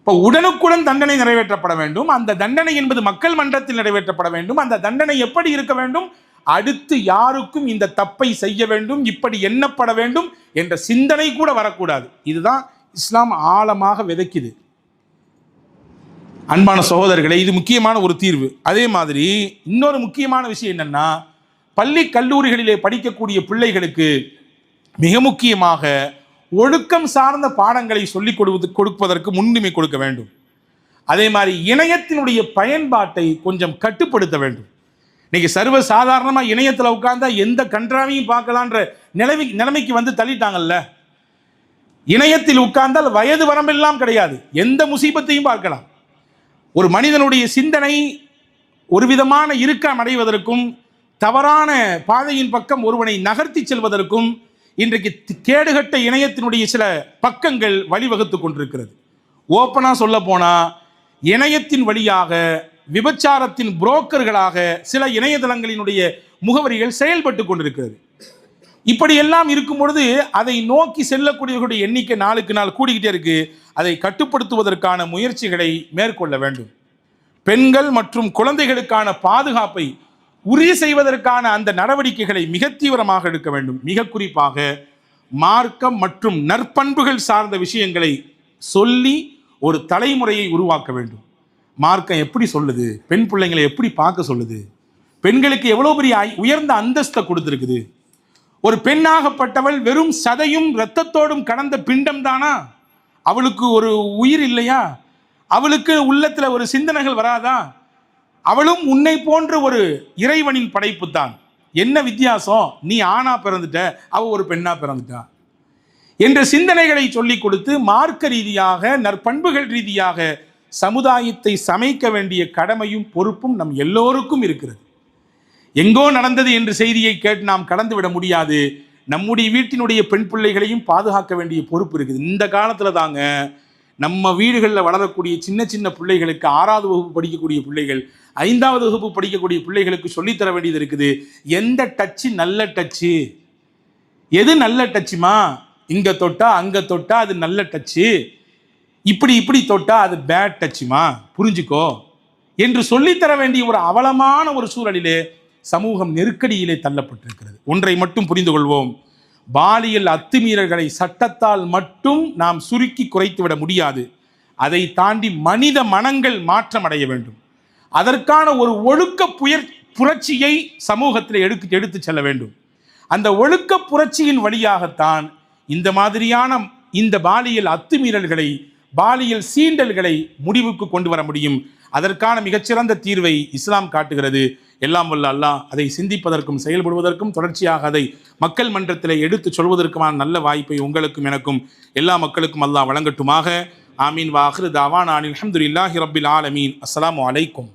இப்போ உடனுக்குடன் தண்டனை நிறைவேற்றப்பட வேண்டும். அந்த தண்டனை என்பது மக்கள் மன்றத்தில் நிறைவேற்றப்பட வேண்டும். அந்த தண்டனை எப்படி இருக்க வேண்டும்? அடுத்து யாருக்கும் இந்த தப்பை செய்ய வேண்டும், இப்படி எண்ணப்பட வேண்டும் என்ற சிந்தனை கூட வரக்கூடாது. இதுதான் இஸ்லாம் ஆழமாக விதைக்குது. அன்பான சகோதரர்களே, இது முக்கியமான ஒரு தீர்வு. அதே மாதிரி இன்னொரு முக்கியமான விஷயம் என்னன்னா, பள்ளி கல்லூரிகளிலே படிக்கக்கூடிய பிள்ளைகளுக்கு மிக முக்கியமாக ஒழுக்கம் சார்ந்த பாடங்களை சொல்லிக் கொடுப்பதற்கு முன்னுரிமை கொடுக்க வேண்டும். அதே மாதிரி இணையத்தினுடைய பயன்பாட்டை கொஞ்சம் கட்டுப்படுத்த வேண்டும். இன்னைக்கு சர்வ சாதாரணமாக இணையத்தில் உட்கார்ந்தா எந்த கன்றாவையும் பார்க்கலான்ற நிலைமைக்கு வந்து தள்ளிட்டாங்கல்ல. இணையத்தில் உட்கார்ந்தால் வயது வரம்பெல்லாம் கிடையாது, எந்த முசீபத்தையும் பார்க்கலாம். ஒரு மனிதனுடைய சிந்தனை ஒரு விதமான இறுக்கம் அடைவதற்கும் தவறான பாதையின் பக்கம் ஒருவனை நகர்த்தி செல்வதற்கும் இன்றைக்கு கேடுகட்ட இணையத்தினுடைய சில பக்கங்கள் வழிவகுத்து கொண்டிருக்கிறது. ஓப்பனா சொல்ல போனா இணையத்தின் வழியாக விபச்சாரத்தின் புரோக்கர்களாக சில இணையதளங்களினுடைய முகவரிகள் செயல்பட்டு கொண்டிருக்கிறது. இப்படியெல்லாம் இருக்கும் பொழுது அதை நோக்கி செல்லக்கூடியவர்களுடைய எண்ணிக்கை நாளுக்கு நாள் கூடிக்கிட்டே இருக்கு. அதை கட்டுப்படுத்துவதற்கான முயற்சிகளை மேற்கொள்ள வேண்டும். பெண்கள் மற்றும் குழந்தைகளுக்கான பாதுகாப்பை உறுதி செய்வதற்கான அந்த நடவடிக்கைகளை மிக தீவிரமாக எடுக்க வேண்டும். மிக குறிப்பாக மார்க்கம் மற்றும் நற்பண்புகள் சார்ந்த விஷயங்களை சொல்லி ஒரு தலைமுறையை உருவாக்க வேண்டும். மார்க்கம் எப்படி சொல்லுது, பெண் பிள்ளைங்களை எப்படி பார்க்க சொல்லுது, பெண்களுக்கு எவ்வளோ பெரிய உயர்ந்த அந்தஸ்தை கொடுத்துருக்குது. ஒரு பெண்ணாகப்பட்டவள் வெறும் சதையும் இரத்தத்தோடும் கடந்த பிண்டம் தானா? அவளுக்கு ஒரு உயிர் இல்லையா? அவளுக்கு உள்ளத்தில் ஒரு சிந்தனைகள் வராதா? அவளும் உன்னை போன்ற ஒரு இறைவனின் படைப்பு தான். என்ன வித்தியாசம், நீ ஆணா பிறந்துட்ட, அவ ஒரு பெண்ணா பிறந்துட்டா என்ற சிந்தனைகளை சொல்லிக் கொடுத்து மார்க்க ரீதியாக நற்பண்புகள் ரீதியாக சமுதாயத்தை சமைக்க வேண்டிய கடமையும் பொறுப்பும் நம் எல்லோருக்கும் இருக்கிறது. எங்கோ நடந்தது என்ற செய்தியை கேட்டு நாம் கடந்து விட முடியாது. நம்முடைய வீட்டினுடைய பெண் பிள்ளைகளையும் பாதுகாக்க வேண்டிய பொறுப்பு இருக்குது. இந்த காலத்தில் தாங்க நம்ம வீடுகளில் வளரக்கூடிய சின்ன சின்ன பிள்ளைகளுக்கு 6வது வகுப்பு படிக்கக்கூடிய பிள்ளைகள் 5வது வகுப்பு படிக்கக்கூடிய பிள்ளைகளுக்கு சொல்லித்தர வேண்டியது இருக்குது. எந்த டச்சு நல்ல டச்சு, எது நல்ல டச்சுமா, இங்கே தொட்டா அங்கே தொட்டா அது நல்ல டச்சு, இப்படி தொட்டா அது பேட் டச்சுமா, புரிஞ்சுக்கோ என்று சொல்லித்தர வேண்டிய ஒரு அவலமான ஒரு சூழலிலே சமூகம் நெருக்கடியிலே தள்ளப்பட்டிருக்கிறது. ஒன்றை மட்டும் புரிந்து கொள்வோம், பாலியல் அத்துமீறல்களை சட்டத்தால் மட்டும் நாம் சுருக்கி குறைத்து விட முடியாது. அதை தாண்டி மனித மனங்கள் மாற்றம் அடைய வேண்டும். அதற்கான ஒரு ஒழுக்க புரட்சியை சமூகத்தில் எடுத்து செல்ல வேண்டும். அந்த ஒழுக்க புரட்சியின் வழியாகத்தான் இந்த மாதிரியான இந்த பாலியல் அத்துமீறல்களை, பாலியல் சீண்டல்களை முடிவுக்கு கொண்டு வர முடியும். அதற்கான மிகச்சிறந்த தீர்வை இஸ்லாம் காட்டுகிறது. எல்லாம் வல்ல அல்லாஹ் அதை சிந்திப்பதற்கும் செயல்படுவதற்கும் தொடர்ச்சியாக அதை மக்கள் மன்றத்தில் எடுத்து சொல்வதற்குமான நல்ல வாய்ப்பை உங்களுக்கும் எனக்கும் எல்லா மக்களுக்கும் அல்லாஹ் வழங்கட்டுமாக. ஆமீன். வாஹிரு தாவானா அல்ஹம்துலில்லாஹி ரப்பில் ஆலமீன். அஸ்ஸலாமு அலைக்கும்.